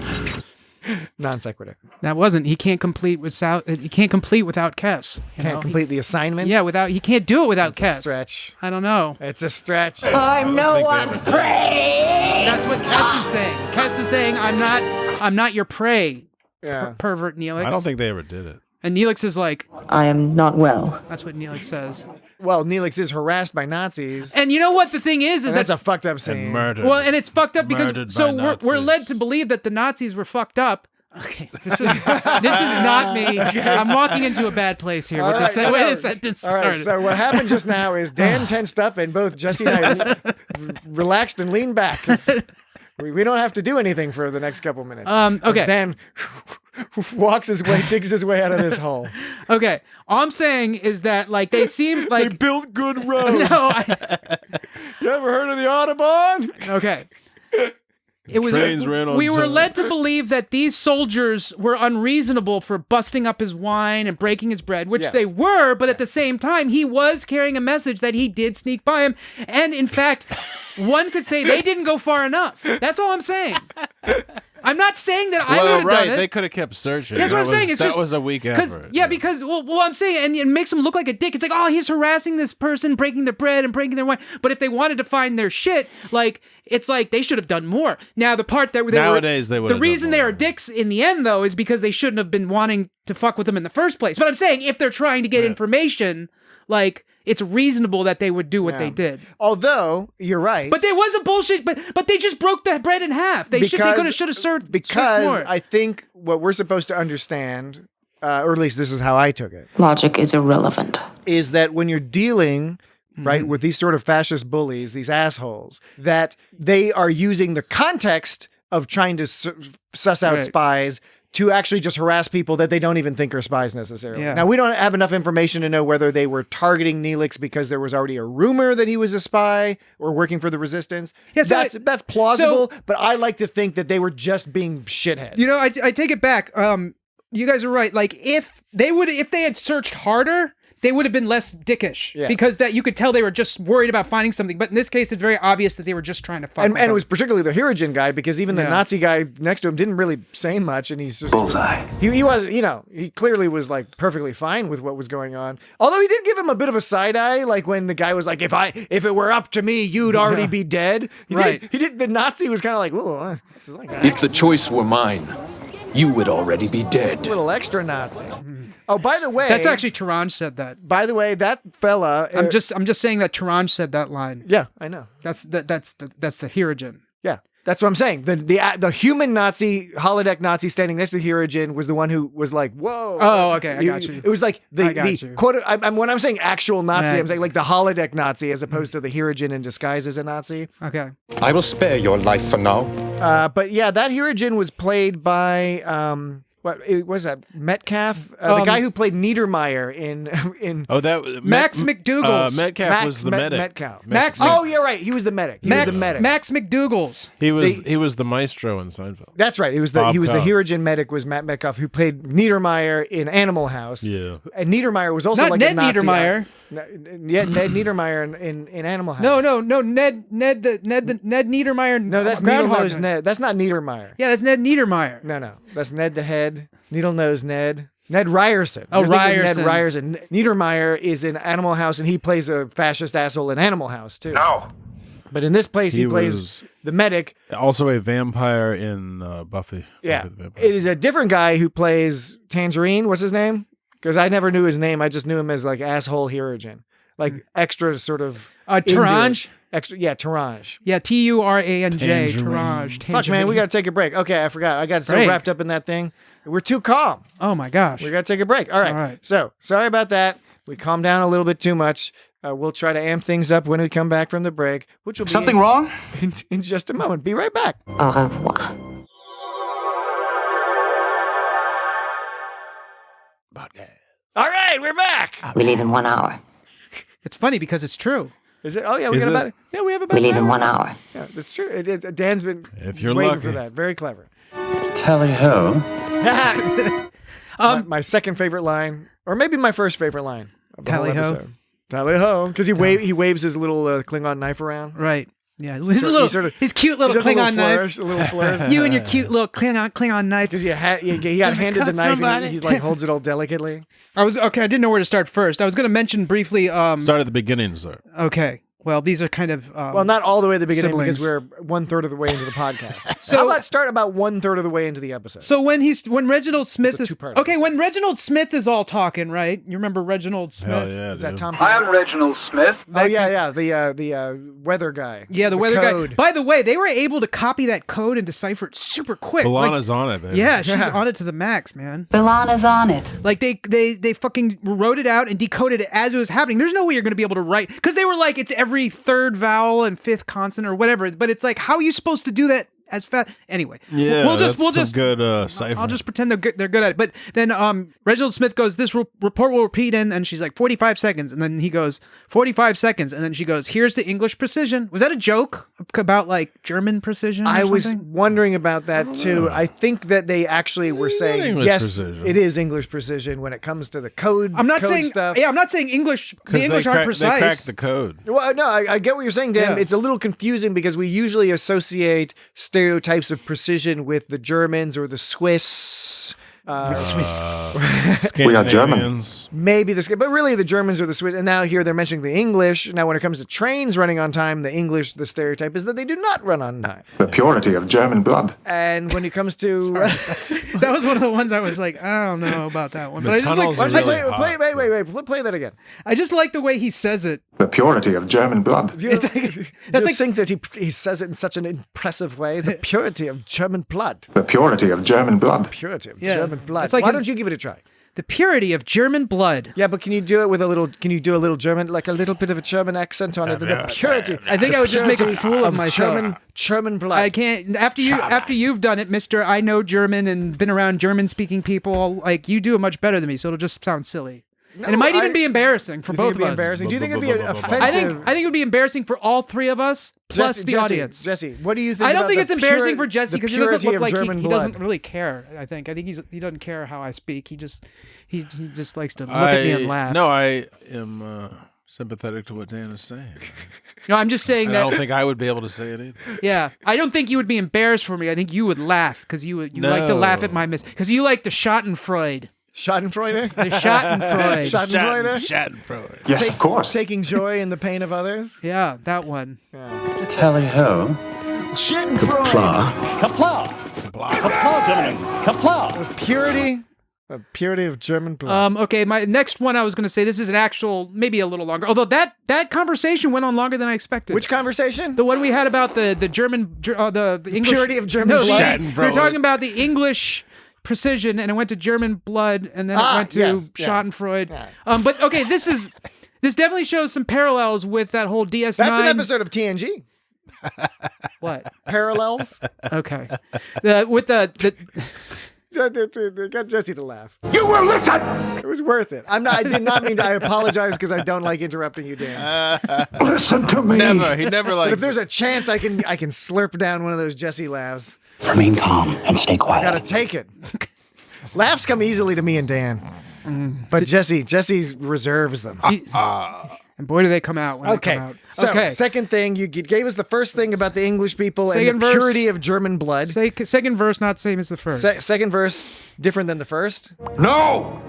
Non sequitur. That wasn't. He can't complete without. He can't complete without Kess. Can't complete the assignment. Yeah, without. He can't do it without It's Kess. a stretch. I don't know. It's a stretch. I'm no one's prey. That's what Kess is saying. Kess is saying, I'm not your prey. Yeah. Pervert Neelix. I don't think they ever did it. And Neelix is like, I am not well. that's what Neelix says. Well, Neelix is harassed by Nazis. And you know what the thing is And that that's a fucked up And scene. murdered. well, and it's fucked up because Murdered so by we're led Nazis. to believe that the Nazis were fucked up. Okay, this is not me. I'm walking into a bad place here with right, the way no. this sentence All right, started. so what happened just now is Dan tensed up and both Jesse and I relaxed and leaned back. 'Cause we don't have to do anything for the next couple minutes. 'Cause Okay. Dan walks his way, digs his way out of this hole. Okay, all I'm saying is that like they seem They like built good roads. no. You ever heard of the Audubon? Okay. It was, Trains ran on we were time. led to believe that these soldiers were unreasonable for busting up his wine and breaking his bread, which Yes. they were, but at the same time, he was carrying a message that he did sneak by him. And in fact, one could say they didn't go far enough. That's all I'm saying. I'm not saying that I would have done it. They could have kept searching. That's what I'm saying. It's that just, was a weak effort. Because I'm saying, and it makes him look like a dick. It's like, oh, he's harassing this person, breaking their bread and breaking their wine. But if they wanted to find their shit, like, it's like they should have done more. Now, the part that Nowadays, they would the have reason done they more. are dicks in the end, though, is because they shouldn't have been wanting to fuck with them in the first place. But I'm saying, if they're trying to get information, like, it's reasonable that they would do what they did. Although, you're right. But there was a bullshit, but they just broke the bread in half. They should have served Because more. I think what we're supposed to understand, or at least this is how I took it, Logic is irrelevant. is that when you're dealing right with these sort of fascist bullies, these assholes, that they are using the context of trying to suss out Right. spies to actually just harass people that they don't even think are spies necessarily. Yeah. Now, we don't have enough information to know whether they were targeting Neelix because there was already a rumor that he was a spy or working for the Resistance. Yeah, so that's plausible, but I like to think that they were just being shitheads. You know, I take it back. You guys are right. Like if they had searched harder, they would have been less dickish because that you could tell they were just worried about finding something. But in this case, it's very obvious that they were just trying to find. And it was particularly the Hirogen guy because even the Nazi guy next to him didn't really say much, and he's just Bullseye. He wasn't, he clearly was like perfectly fine with what was going on. Although he did give him a bit of a side eye, like when the guy was like, "If it were up to me, you'd already be dead." He did. The Nazi was kind of like, "Ooh, this is like if the choice were mine, you would already be dead." It's a little extra Nazi. Oh, by the way, that's actually Taranj said that. By the way, that fella. I'm just saying that Taranj said that line. Yeah, I know. That's the Hirogen. Yeah, that's what I'm saying. The human Nazi, holodeck Nazi standing next to Hirogen was the one who was like, "Whoa." Oh, okay, I got you. It was like the quote. When I'm saying actual Nazi, I'm saying like the holodeck Nazi as opposed to the Hirogen in disguise as a Nazi. Okay. I will spare your life for now. But yeah, that Hirogen was played by what was that? Metcalf, the guy who played Niedermeyer in Max McDougall. Metcalf was the medic. Metcalf. Oh, you're right. He was the medic. Max McDougall's. He was the maestro in Seinfeld. That's right. He was the Hirogen medic was Matt Metcalf, who played Niedermeyer in Animal House. Yeah. And Niedermeyer was also not like Ned a Nazi. Niedermeyer. Yeah, Ned Niedermeyer in Animal House. No, Ned Niedermeyer. No, that's Needle-Nose Ned. That's not Niedermeyer. Yeah, that's Ned Niedermeyer. No, that's Ned the Head. Needle-Nose Ned. Ned Ryerson. Oh, Ryerson. Ned Ryerson. Niedermeyer is in Animal House, and he plays a fascist asshole in Animal House too. No. But in this place, he plays the medic. Also a vampire in Buffy. Yeah, it is a different guy who plays Tangerine. What's his name? Because I never knew his name. I just knew him as like asshole Hirogen, like extra sort of Taranj. Extra, yeah, Taranj. Yeah, Turanj. Taranj. Fuck, man, we got to take a break. Okay, I forgot. I got so wrapped up in that thing. We're too calm. Oh my gosh. We got to take a break. All right. So sorry about that. We calmed down a little bit too much. We'll try to amp things up when we come back from the break, which will be something wrong in just a moment. Be right back. Au revoir. All right, we're back. We leave in 1 hour. It's funny because it's true. Is it? Oh yeah, we have about we leave in 1 hour. Yeah, that's true. Dan's been if you're waiting lucky for that. Very clever. Tally ho. My second favorite line, or maybe my first favorite line of the whole Tally ho. episode. Tally ho, because he waves his little Klingon knife around. Right. Yeah, his cute little Klingon knife. A little flourish. You and your cute little Klingon knife. Because he got handed the knife and he like holds it all delicately. I didn't know where to start first. I was going to mention briefly. Start at the beginning, sir. Okay. Well, these are kind of well, not all the way at the beginning siblings. because we're 1/3 of the way into the podcast. So how about start about 1/3 of the way into the episode? So when Reginald Smith is okay, when Reginald Smith is all talking, right? You remember Reginald Smith? Hell yeah, is that Tom? I am Reginald Smith. Oh yeah, the weather guy. Yeah, the weather code guy. By the way, they were able to copy that code and decipher it super quick. Balana's on it, baby. Yeah, she's on it to the max, man. Balana's on it. Like they fucking wrote it out and decoded it as it was happening. There's no way you're going to be able to write because they were like it's every third vowel and fifth consonant or whatever. But it's like how are you supposed to do that as fast? Anyway, yeah, we'll just good cipher. I'll just pretend they're good at it. But then Reginald Smith goes, "This report will repeat in," and she's like 45 seconds, and then he goes 45 seconds, and then she goes, "Here's the English precision." Was that a joke about like German precision? I was wondering about that too. I think that they actually were saying yes, it is English precision when it comes to the code. I'm not saying stuff. Yeah, I'm not saying English. The English aren't precise. They cracked the code. Well, no, I get what you're saying, Dan. Yeah. It's a little confusing because we usually associate stereotypes of precision with the Germans or the Swiss. We are German. Maybe but really the Germans or the Swiss. And now here they're mentioning the English. Now when it comes to trains running on time, the English, the stereotype is that they do not run on time. The purity of German blood. And when it comes to that was one of the ones I was like, I don't know about that one. But I just like play that again. I just like the way he says it. The purity of German blood. That's like think that he says it in such an impressive way. The purity of German blood. The purity of German blood. Purity of German blood. Like Why don't you give it a try? The purity of German blood. Yeah, but can you do a little German, like a little bit of a German accent on it? The purity. I think I would just make a fool of myself. German blood. I can't. After you've done it, Mister, I know German and been around German-speaking people. Like, you do it much better than me, so it'll just sound silly. No, and it might even be embarrassing for both of us. Embarrassing? Do you think it'd be offensive? I think it would be embarrassing for all three of us, plus the audience. Jesse, what do you think? I don't think it's embarrassing for Jesse because he doesn't look like he doesn't really care. I think he doesn't care how I speak. He just likes to look at me and laugh. No, I am sympathetic to what Dan is saying. No, I'm just saying that. I don't think I would be able to say it either. Yeah, I don't think you would be embarrassed for me. I think you would laugh because you like to laugh at my because you like the Schadenfreude. Schadenfreude? The Schadenfreude. Schadenfreude. Yes, of course. Taking joy in the pain of others? Yeah, that one. Tally ho. Schadenfreude. Kapla. Kapla, gentlemen. Kapla. The purity of German blood. Okay, my next one I was going to say, this is an actual, maybe a little longer, although that conversation went on longer than I expected. Which conversation? The one we had about the German, the English. Purity of German blood. We were talking about the English precision, and it went to German blood, and then it went to Schadenfreude. Yeah. But okay, this definitely shows some parallels with that whole DS9. That's an episode of TNG. What? Parallels? Okay. With the got Jesse to laugh. You will listen! It was worth it. I did not mean to. I apologize because I don't like interrupting you, Dan. Listen to me. He never likes. But if there's a chance I can slurp down one of those Jesse laughs. Remain calm and stay quiet. I gotta take it. Laughs come easily to me and Dan. But Jesse reserves them. And boy, do they come out when they come out. So, second thing, you gave us the first thing about the English people and the purity of German blood. Second verse, not same as the first. Second verse, different than the first? No!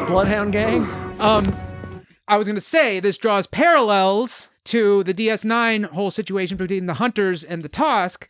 Bloodhound gang? I was going to say, this draws parallels to the DS9 whole situation between the Hunters and the Tosk.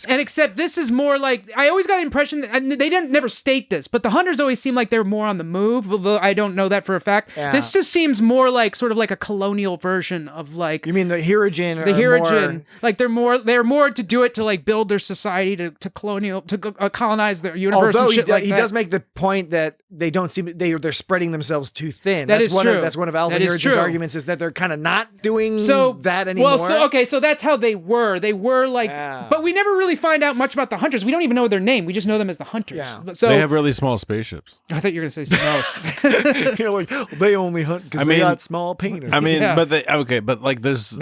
Except this is more like, I always got the impression that, and they never state this, but the Hunters always seem like they're more on the move, although I don't know that for a fact. Yeah. This just seems more like sort of like a colonial version of like. You mean the Hirogen? The Hirogen, like they're more to do it to like build their society to colonize their universe. Although and shit he does make the point that they don't seem they're spreading themselves too thin. That's true. That's one of Alvin Hirogen's arguments, is that they're kind of not doing that anymore. Well, so that's how they were. They were like, but we never really find out much about the Hunters. We don't even know their name. We just know them as the Hunters. Yeah. So they have really small spaceships. I thought you were going to say something else. You're like, they only hunt because they got small penis. I mean, but like those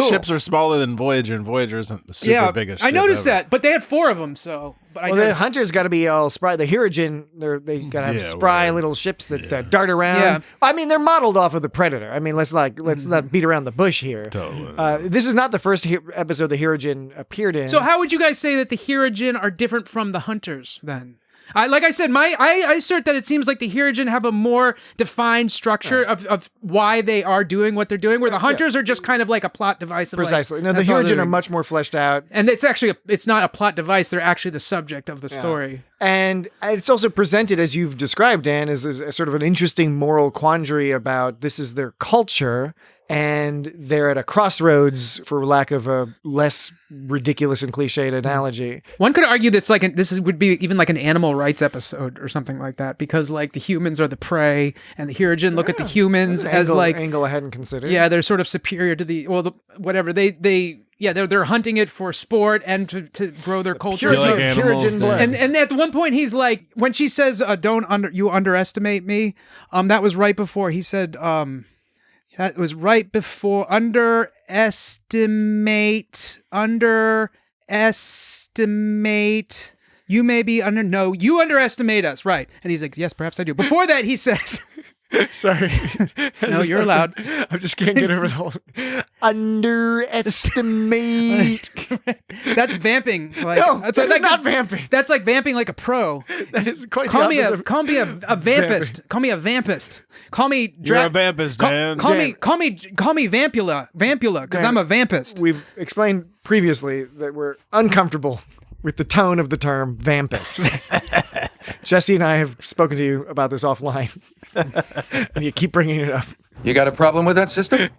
ships are smaller than Voyager, and Voyager isn't the super biggest ship I noticed ever. that, but they had 4 of them, so. But the Hunters got to be all spry. The Hirogen, they got to have spry little ships that dart around. Yeah. I mean, they're modeled off of the Predator. I mean, let's not beat around the bush here. Totally. This is not the first episode the Hirogen appeared in. So how would you guys say that the Hirogen are different from the Hunters then? Like I said, I assert that it seems like the Hirogen have a more defined structure of why they are doing what they're doing, where the Hunters are just kind of like a plot device. Precisely. No, the Hirogen are much more fleshed out. And it's not a plot device. They're actually the subject of the story. And it's also presented, as you've described, Dan, as a sort of an interesting moral quandary about this is their culture, and they're at a crossroads, for lack of a less ridiculous and cliched analogy. One could argue that's like would be even like an animal rights episode or something like that, because like the humans are the prey, and the Hirogen look at the humans as like angle I hadn't considered. Yeah, they're sort of superior to whatever they're hunting it for sport and to grow their culture. Hirogen blood. And at one point he's like, when she says, you underestimate me. That was right before he said. That was right before underestimate. You may be you underestimate us. Right. And he's like, yes, perhaps I do. Before that, he says, sorry. No, you're allowed. I just can't get over the whole underestimate. That's vamping. Like, no, that's not vamping. That's like vamping like a pro. That is quite call me a vampist. Call me a vampist. Call me you're a vampist, Dan. Call me Vampula, because I'm a vampist. We've explained previously that we're uncomfortable with the tone of the term vampist. Jesse and I have spoken to you about this offline, and you keep bringing it up. You got a problem with that, sister?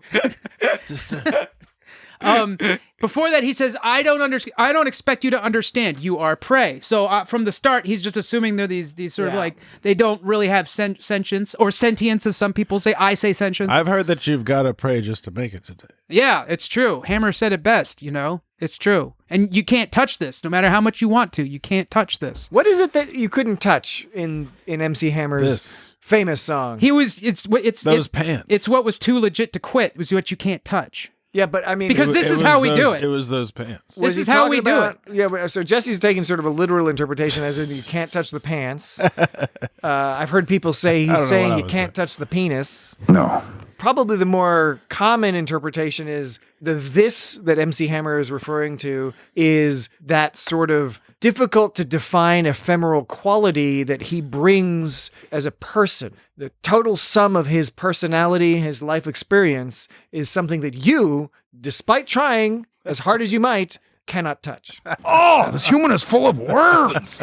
Before that, he says, I don't expect you to understand. You are prey. So from the start, he's just assuming they're these sort of like, they don't really have sentience or sentience, as some people say. I say sentience. I've heard that you've got to pray just to make it today. Yeah, it's true. Hammer said it best, It's true. And you can't touch this, no matter how much you want to. You can't touch this. What is it that you couldn't touch in MC Hammer's famous song? It's those pants. It's what was too legit to quit. Was what you can't touch. Yeah, but I mean, because this is how we do it. It was those pants. This is how we do it. Yeah, so Jesse's taking sort of a literal interpretation, as in you can't touch the pants. I've heard people say he's saying you can't touch the penis. No. Probably the more common interpretation is this that MC Hammer is referring to is that sort of difficult to define ephemeral quality that he brings as a person. The total sum of his personality, his life experience is something that you, despite trying as hard as you might, cannot touch. Oh, this human is full of words.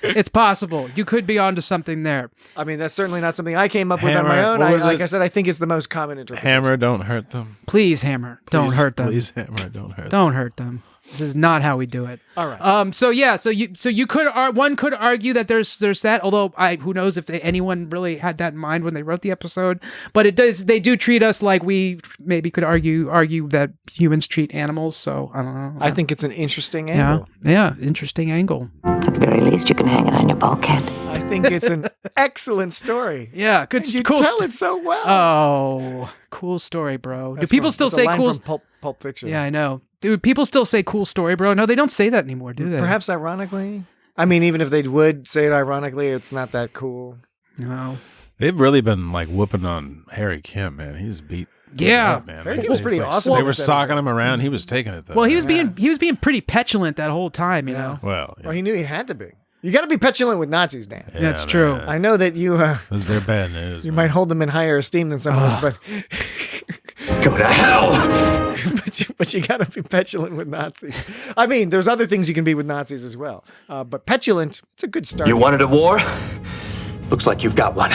It's possible. You could be onto something there. I mean, that's certainly not something I came up with on my own. Like I said, I think it's the most common interpretation. Hammer, don't hurt them. Please, Hammer, don't hurt them. Please, Hammer, don't hurt them. Don't hurt them. This is not how we do it. All right. So you could one could argue that there's that, although who knows if anyone really had that in mind when they wrote the episode. But they do treat us like we maybe could argue that humans treat animals. So I don't know. I think it's an interesting angle. Yeah, interesting angle. At the very least, you can hang it on your bulkhead. I think it's an excellent story. Yeah, good. You cool tell it so well. Oh, cool story, bro. Do people still say cool? From Pulp Fiction. Yeah, I know. Dude, people still say cool story, bro. No, they don't say that anymore, do they? Perhaps ironically. I mean, even if they would say it ironically, it's not that cool. No. They've really been like whooping on Harry Kim, man. He's beat. Yeah, man. Harry Kim was pretty awesome. They were socking him around. He was taking it though. Well, he was being pretty petulant that whole time, you know. Well, well, he knew he had to be. You got to be petulant with Nazis, Dan. Yeah, that's true. I know that you. Because they're bad news. You might hold them in higher esteem than some of us, but. Go to hell. But you got to be petulant with Nazis. I mean, there's other things you can be with Nazis as well. But petulant, it's a good start. You wanted a war? Looks like you've got one.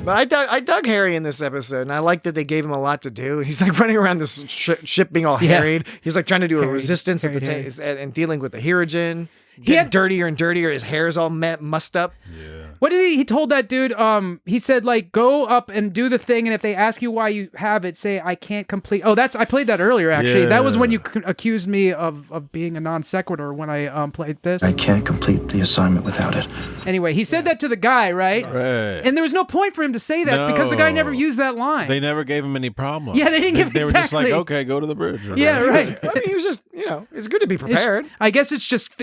But I dug Harry in this episode, and I like that they gave him a lot to do. He's like running around this ship being all harried. He's like trying to do a resistance at the and dealing with the Hirogen. Getting dirtier and dirtier. His hair's all mussed up. Yeah. What did he told that dude? He said, like, go up and do the thing, and if they ask you why you have it, say I can't complete. Oh, I played that earlier. Actually, that was when you accused me of being a non sequitur when I played this. I can't complete the assignment without it. Anyway, he said that to the guy, right? Right. And there was no point for him to say that because the guy never used that line. They never gave him any problem. Yeah, they didn't give They were just like, exactly. okay, go to the bridge. Yeah, right. I mean, he was just, it's good to be prepared. I guess it's just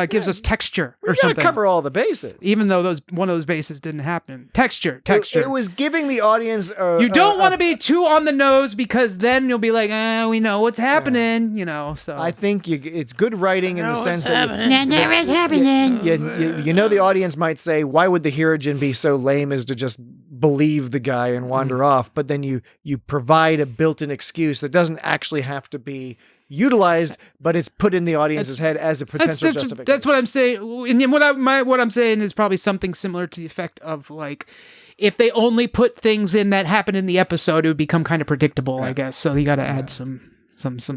gives us texture or You got something. to cover all the bases. Even though one of those bases didn't happen. Texture. It was giving the audience. You don't want to be too on the nose because then you'll be like, we know what's happening, So I think it's good writing in the sense that What's happening? you know the audience might say, why would the Hirogen be so lame as to just believe the guy and wander off? But then you provide a built-in excuse that doesn't actually have to be utilized, but it's put in the audience's head as a potential justification. That's what I'm saying. And what I'm saying is probably something similar to the effect of like, if they only put things in that happen in the episode, it would become kind of predictable, I guess. So you got to add some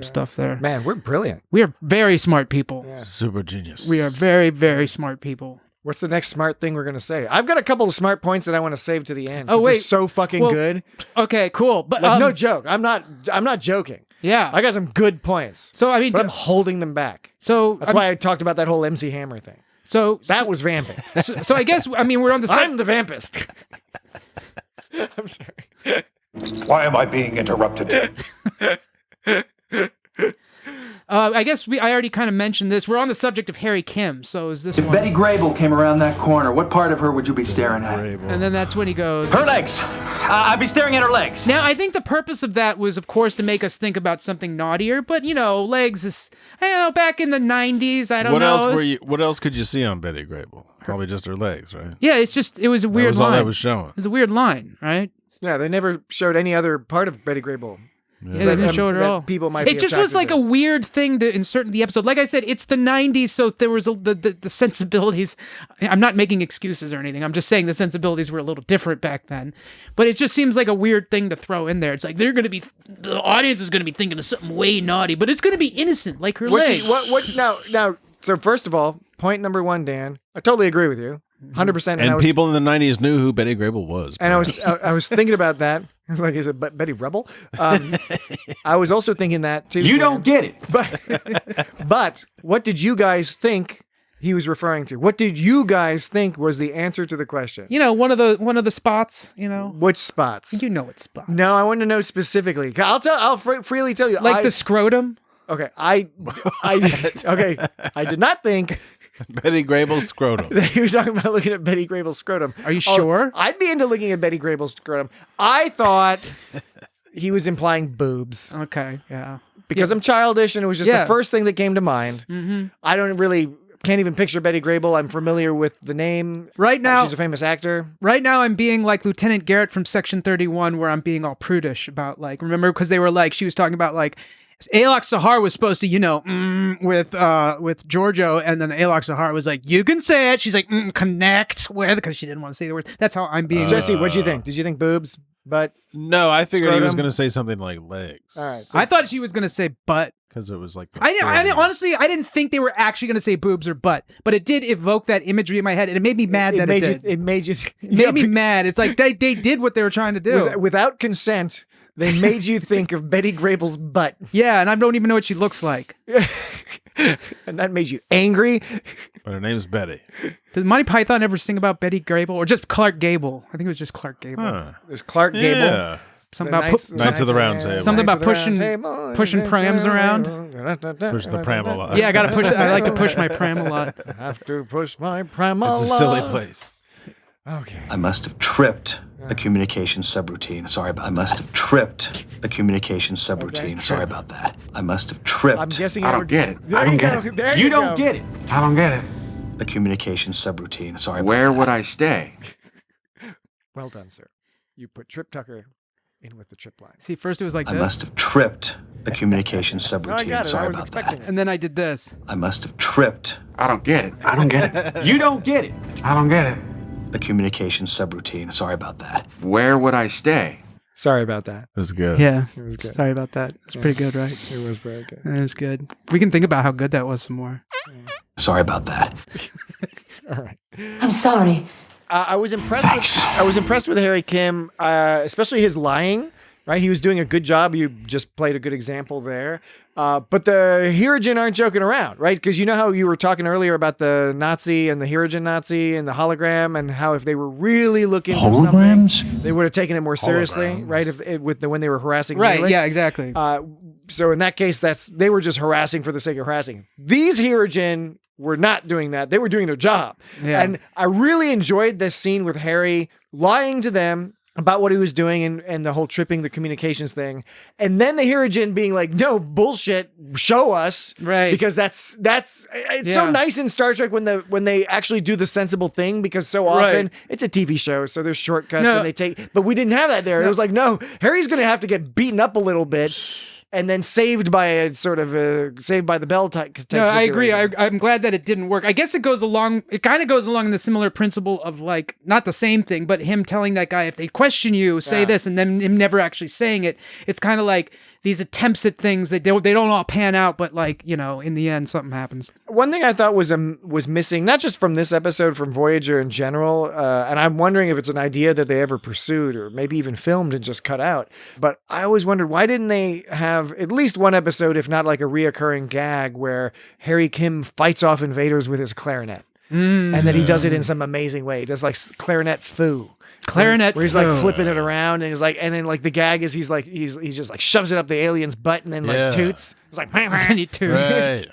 stuff there. Man, we're brilliant. We are very smart people. Yeah. Super genius. We are very, very smart people. What's the next smart thing we're going to say? I've got a couple of smart points that I want to save to the end. Oh, wait. They're so fucking good. Okay, cool. But no joke. I'm not joking. Yeah. I got some good points. So I mean, but I'm holding them back. So that's why I talked about that whole MC Hammer thing. So that was vamping. So I guess we're on the side. I'm the vampist. I'm sorry. Why am I being interrupted? I guess I already kind of mentioned this. We're on the subject of Harry Kim, so is this If one? Betty Grable came around that corner, what part of her would you be staring at? And then that's when he goes... Her legs! I'd be staring at her legs. Now, I think the purpose of that was, of course, to make us think about something naughtier, but, legs is... back in the 90s, I don't know. What else could you see on Betty Grable? Probably just her legs, right? Yeah, it was a weird line. All that was showing. It was a weird line, right? Yeah, they never showed any other part of Betty Grable. Yeah, they didn't show it at all. People might. It just was like a weird thing to insert in the episode. Like I said, it's the 90s, so there was the sensibilities. I'm not making excuses or anything. I'm just saying the sensibilities were a little different back then. But it just seems like a weird thing to throw in there. It's like the audience is going to be thinking of something way naughty, but it's going to be innocent, like her legs. Now, so first of all, point number one, Dan, I totally agree with you. 100%. And people in the 90s knew who Betty Grable was. And I was thinking about that. I was like, is it Betty Rebel? I was also thinking that too. You don't get it. But what did you guys think he was referring to? What did you guys think was the answer to the question? You know, one of the spots, you know. Which spots? You know what spots. No, I want to know specifically. I'll freely tell you. Like the scrotum? Okay, I did not think Betty Grable's scrotum. he was talking about looking at Betty Grable's scrotum. Are you sure? I'd be into looking at Betty Grable's scrotum. I thought he was implying boobs. Okay, yeah. Because I'm childish and it was just the first thing that came to mind. Mm-hmm. I can't even picture Betty Grable. I'm familiar with the name. Right now, she's a famous actor. Right now, I'm being like Lieutenant Garrett from Section 31, where I'm being all prudish about remember, because they were like, she was talking about Alok Sahar was supposed to, with Giorgio, and then Alok Sahar was like, you can say it. She's like, connect with, because she didn't want to say the word. That's how I'm being. Jesse, what'd you think? Did you think boobs? But no, I figured he was scrotum? going to say something like legs. All right. I thought she was going to say butt. Because it was like... Honestly, I didn't think they were actually going to say boobs or butt, but it did evoke that imagery in my head, and it made me mad that it did. It made you... It made me mad. It's like they did what they were trying to do. Without consent... They made you think of Betty Grable's butt. Yeah, and I don't even know what she looks like. And that made you angry. But her name's Betty. Did Monty Python ever sing about Betty Grable? Or just Clark Gable? I think it was just Clark Gable. Huh. There's Clark Gable. Yeah. Something about Knights of the Round Table. Something about pushing prams around. Push the pram a lot. Yeah, I like to push my pram a lot. I have to push my pram a lot. It's a silly place. Okay. I must have tripped a communication subroutine. Sorry about. I must have tripped a communication subroutine. Okay. Sorry about that. I must have tripped. I'm guessing I don't get it. I don't get it. There You go. don't get it. I don't get it. a communication subroutine. Sorry. Where would I stay? Well done, sir. You put Trip Tucker in with the trip line. See, first it was like I this. must have tripped a communication subroutine. No, I got it. Sorry I was about expecting that. it. And then I did this. I must have tripped I don't get it. I don't get it. You don't get it. I don't get it. a communication subroutine. Sorry about that. Where would I stay? Sorry about that. It was good. Yeah. It was good. Sorry about that. It's pretty good, right? It was very good. It was good. We can think about how good that was some more. Sorry about that. All right. I'm sorry. I was impressed with Harry Kim, especially his lying. Right, he was doing a good job. You just played a good example there. But the Hirogen aren't joking around, right? Because you know how you were talking earlier about the Nazi and the Hirogen Nazi and the hologram, and how if they were really looking for something, they would have taken it more seriously, right? When they were harassing, right? Neelix. Yeah, exactly. So in that case, they were just harassing for the sake of harassing. These Hirogen were not doing that. They were doing their job. Yeah. And I really enjoyed this scene with Harry lying to them about what he was doing and the whole tripping the communications thing. And then the Hirogen being like, no, bullshit, show us. Right. Because it's so nice in Star Trek when they actually do the sensible thing, because so often it's a TV show, so there's shortcuts but we didn't have that there. It was like, no, Harry's going to have to get beaten up a little bit and then saved by a sort of saved by the bell type No, I agree. situation. I'm glad that it didn't work. I guess it kind of goes along in the similar principle of like, not the same thing, but him telling that guy, if they question you, say this, and then him never actually saying it. It's kind of like these attempts at things that they don't all pan out, but like, in the end, something happens. One thing I thought was missing, not just from this episode, from Voyager in general, and I'm wondering if it's an idea that they ever pursued or maybe even filmed and just cut out. But I always wondered, why didn't they have at least one episode, if not like a reoccurring gag, where Harry Kim fights off invaders with his clarinet? And then he does it in some amazing way. He does like clarinet foo. Clarinet where he's like flipping it around, and he's like, and then like the gag is he's just like shoves it up the alien's butt and then like toots. It's like And he toots. Right.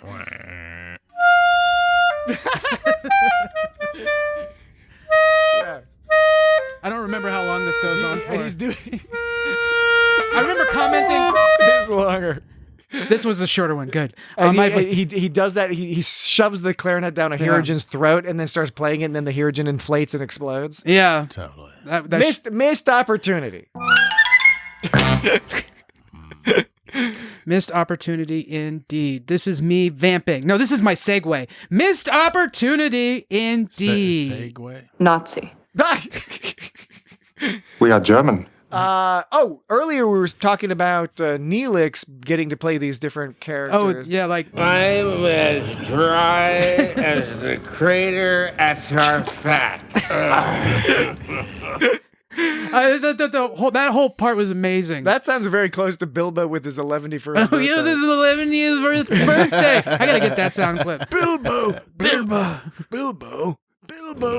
I don't remember how long this goes on for. And he's doing. I remember commenting. It's longer. This was the shorter one. Good. And he does that. He shoves the clarinet down a Hirogen's throat and then starts playing it, and then the Hirogen inflates and explodes. Yeah. Totally. Missed opportunity. Missed opportunity indeed. This is me vamping. No, this is my segue. Missed opportunity indeed. Segue. Nazi. We are German. Earlier we were talking about Neelix getting to play these different characters. Oh, yeah, like... I'm as dry as the crater at Tarfat. That whole part was amazing. That sounds very close to Bilbo with his 11th birthday. Oh, yeah, this is 11 years birthday. I gotta get that sound clip. Bilbo.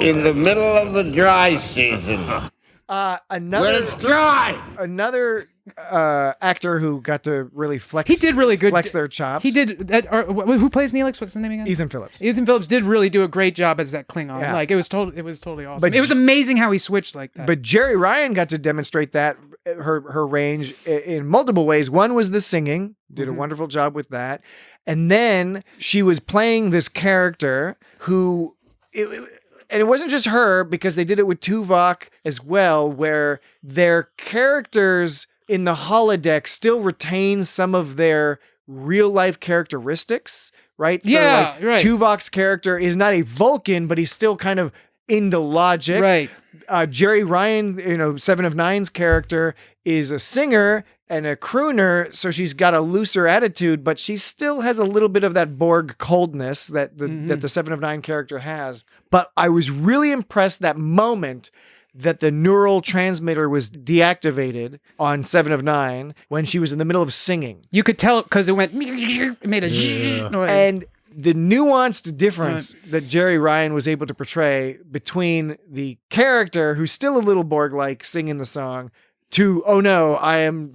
In the middle of the dry season. When it's dry. Another actor who got to really flex. He did really good. Flex their chops. He did. Who plays Neelix? What's his name again? Ethan Phillips. Ethan Phillips did really do a great job as that Klingon. Yeah. Like it was totally awesome. But it was amazing how he switched like that. But Jerry Ryan got to demonstrate that her range in multiple ways. One was the singing. Did a wonderful job with that. And then she was playing this character who. And it wasn't just her, because they did it with Tuvok as well, where their characters in the holodeck still retain some of their real life characteristics, right? So Yeah, right. Tuvok's character is not a Vulcan, but he's still kind of into logic. Right. Jerry Ryan, 7 of 9's character is a singer and a crooner, so she's got a looser attitude, but she still has a little bit of that Borg coldness that the 7 of 9 character has. But I was really impressed that moment that the neural transmitter was deactivated on 7 of 9 when she was in the middle of singing. You could tell because it made a noise. And the nuanced difference that Jerry Ryan was able to portray between the character who's still a little Borg-like singing the song to, oh no, I'm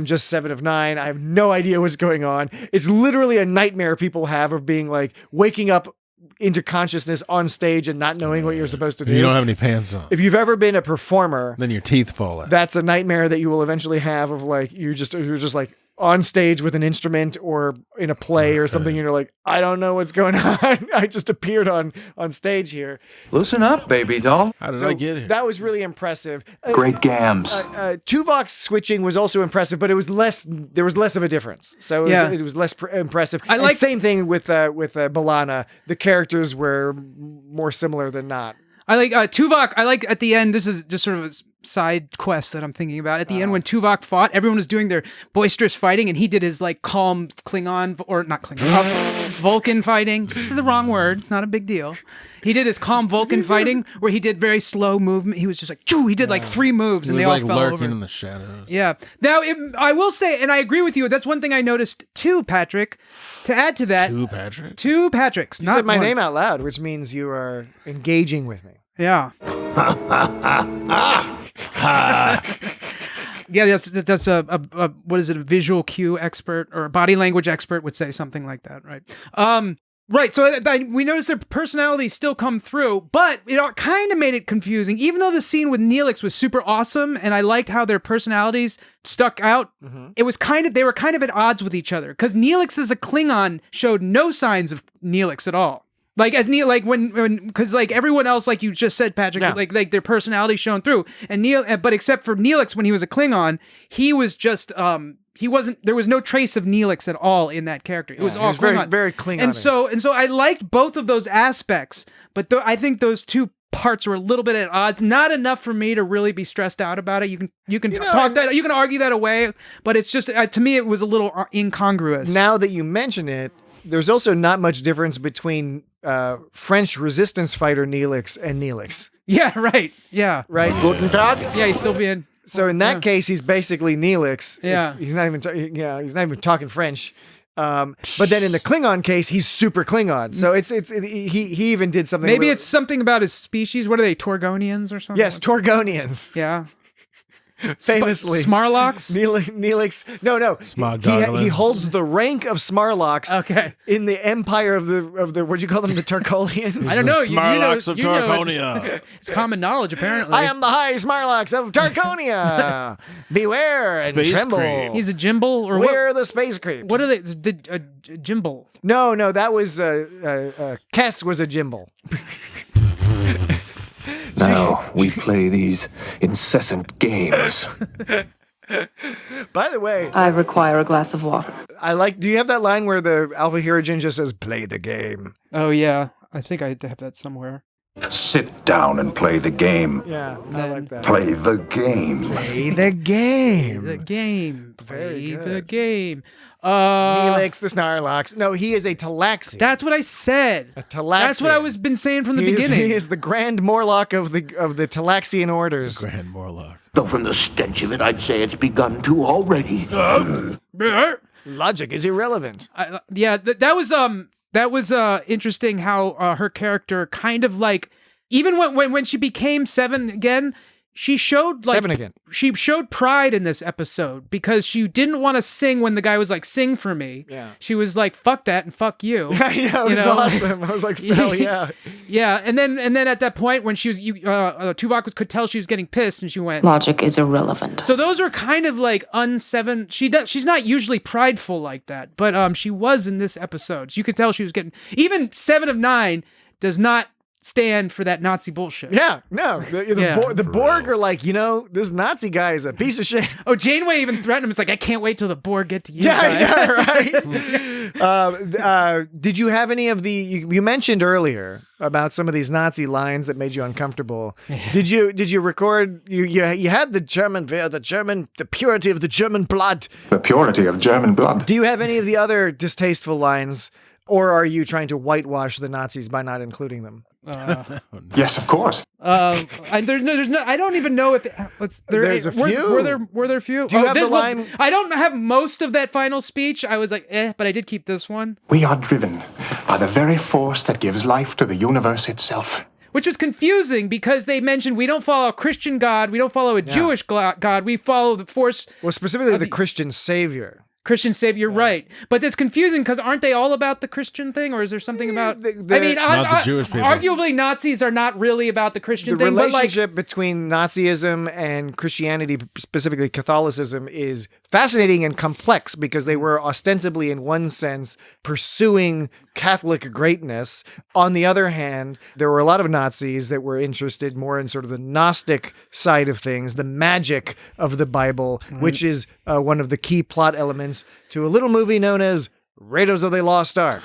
just 7 of 9. I have no idea what's going on. It's literally a nightmare people have of being like waking up into consciousness on stage and not knowing what you're supposed to do. You don't have any pants on. If you've ever been a performer, Then your teeth fall out. that's a nightmare that you will eventually have of like, you're just like on stage with an instrument or in a play or something. And you're like, I don't know what's going on. I just appeared on stage here. Listen up, baby doll. How did I get here? That was really impressive. Great gams. Tuvok's switching was also impressive, but it was less. There was less of a difference, so it was less impressive. I like same thing with B'Elanna. The characters were more similar than not. I like Tuvok. I like at the end. This is just sort of a side quest that I'm thinking about. At the end, when Tuvok fought, everyone was doing their boisterous fighting, and he did his like calm Klingon or not Klingon, Vulcan fighting. Just the wrong word. It's not a big deal. He did his calm Vulcan fighting, where he did very slow movement. He was just like, choo. He did like 3 moves, and they all fell lurking over. in the shadows. Yeah. Now, I will say, and I agree with you. That's one thing I noticed too, Patrick. To add to that, Two Patrick. Two Patricks. You not said my one. name out loud, which means you are engaging with me. Yeah. Yeah, that's a what is it? A visual cue expert or a body language expert would say something like that, right? Right. So we noticed their personalities still come through, but it kind of made it confusing. Even though the scene with Neelix was super awesome, and I liked how their personalities stuck out, it was they were kind of at odds with each other because Neelix as a Klingon showed no signs of Neelix at all. Like because like everyone else, like you just said, Patrick, like their personality shone through, and but except for Neelix, when he was a Klingon, he was just he wasn't. There was no trace of Neelix at all in that character. It was all Klingon. Very Klingon. And so I liked both of those aspects, but I think those two parts were a little bit at odds. Not enough for me to really be stressed out about it. You can you can argue that away, but it's just to me it was a little incongruous. Now that you mention it, there's also not much difference between French resistance fighter Neelix and Neelix. Yeah, right. Yeah. Right? Guten Tag. Yeah, he's still being... So in that case, he's basally Neelix. Yeah. He's not even talking French. But then in the Klingon case, he's super Klingon. So he even did something. Maybe it's something about his species. What are they, Torgonians or something? Yes, Torgonians. Yeah. Famously. Smarlocks? Neelix. No. He holds the rank of Smarlocks in the empire of the what'd you call them? The Tarkolians? I don't know. Smarlocks of Tarkonia. It's common knowledge, apparently. I am the high Smarlocks of Tarkonia. Beware and Space tremble. creep. He's a Jimble? Or We're the space creeps. What are they? Jimble. No, that was Kess was a Jimble. Now we play these incessant games. By the way, I require a glass of water. do you have that line where the Alpha Herogen just says, play the game? Oh, yeah. I think I have that somewhere. Sit down and play the game. Yeah, I like that. Play the game. Play the game. The game. Play Very the good. game. Neelix, the Snarlox. No, he is a Talaxi. That's what I said. A Talaxi. That's what I was been saying from the beginning. He is the Grand Morlock of the Talaxian orders. Grand Morlock. Though from the stench of it, I'd say it's begun to already. Logic is irrelevant. That was interesting how her character kind of like, even when she became Seven again, she showed like Seven again. She showed pride in this episode because she didn't want to sing when the guy was like, sing for me. Yeah. She was like, fuck that and fuck you. Yeah, it was awesome. I was like, hell yeah. Yeah, and then at that point when she was Tuvok could tell she was getting pissed and she went, Logic is irrelevant. so those are kind of like un-Seven. She's not usually prideful like that, but she was in this episode. So you could tell she was getting, even 7 of 9 does not stand for that Nazi bullshit. Yeah, no. The Borg are like, this Nazi guy is a piece of shit. Oh, Janeway even threatened him. It's like, I can't wait till the Borg get to you. Right? Did you have any of you mentioned earlier about some of these Nazi lines that made you uncomfortable? Did you record, you had the German, the purity of the German blood. The purity of German blood. Do you have any of the other distasteful lines, or are you trying to whitewash the Nazis by not including them? Yes, of course. There's no. I don't even know if there's a few. Were there a few? Do you have the line? I don't have most of that final speech. I was like, but I did keep this one. We are driven by the very force that gives life to the universe itself. Which was confusing because they mentioned we don't follow a Christian God, we don't follow a Jewish God, we follow the force. Well, specifically the Christian Savior. Christian Savior, right. But it's confusing because aren't they all about the Christian thing, or is there something about... not the Jewish people. Arguably, Nazis are not really about the Christian thing. The relationship between Nazism and Christianity, specifically Catholicism, is fascinating and complex because they were ostensibly, in one sense, pursuing Catholic greatness. On the other hand, there were a lot of Nazis that were interested more in sort of the Gnostic side of things, the magic of the Bible, which is one of the key plot elements to a little movie known as Raiders of the Lost Ark.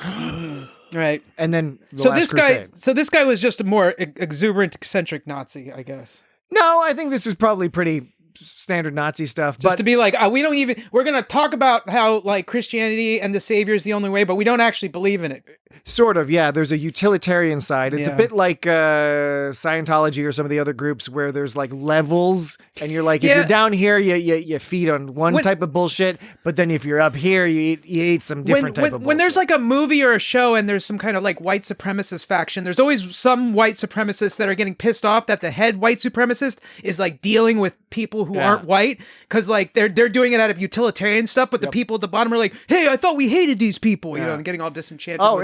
Right. And then this guy was just a more exuberant, eccentric Nazi, I guess. No, I think this was probably pretty standard Nazi stuff. Just to be like, we're going to talk about how like Christianity and the Savior is the only way, but we don't actually believe in it. Sort of, yeah. There's a utilitarian side. It's a bit like Scientology or some of the other groups where there's like levels, and you're like, if you're down here, you feed on one type of bullshit, but then if you're up here, you eat some different type of bullshit. When there's like a movie or a show and there's some kind of like white supremacist faction, there's always some white supremacists that are getting pissed off that the head white supremacist is like dealing with people who aren't white, because like they're doing it out of utilitarian stuff, but the people at the bottom are like, hey, I thought we hated these people, and getting all disenchanted. Oh,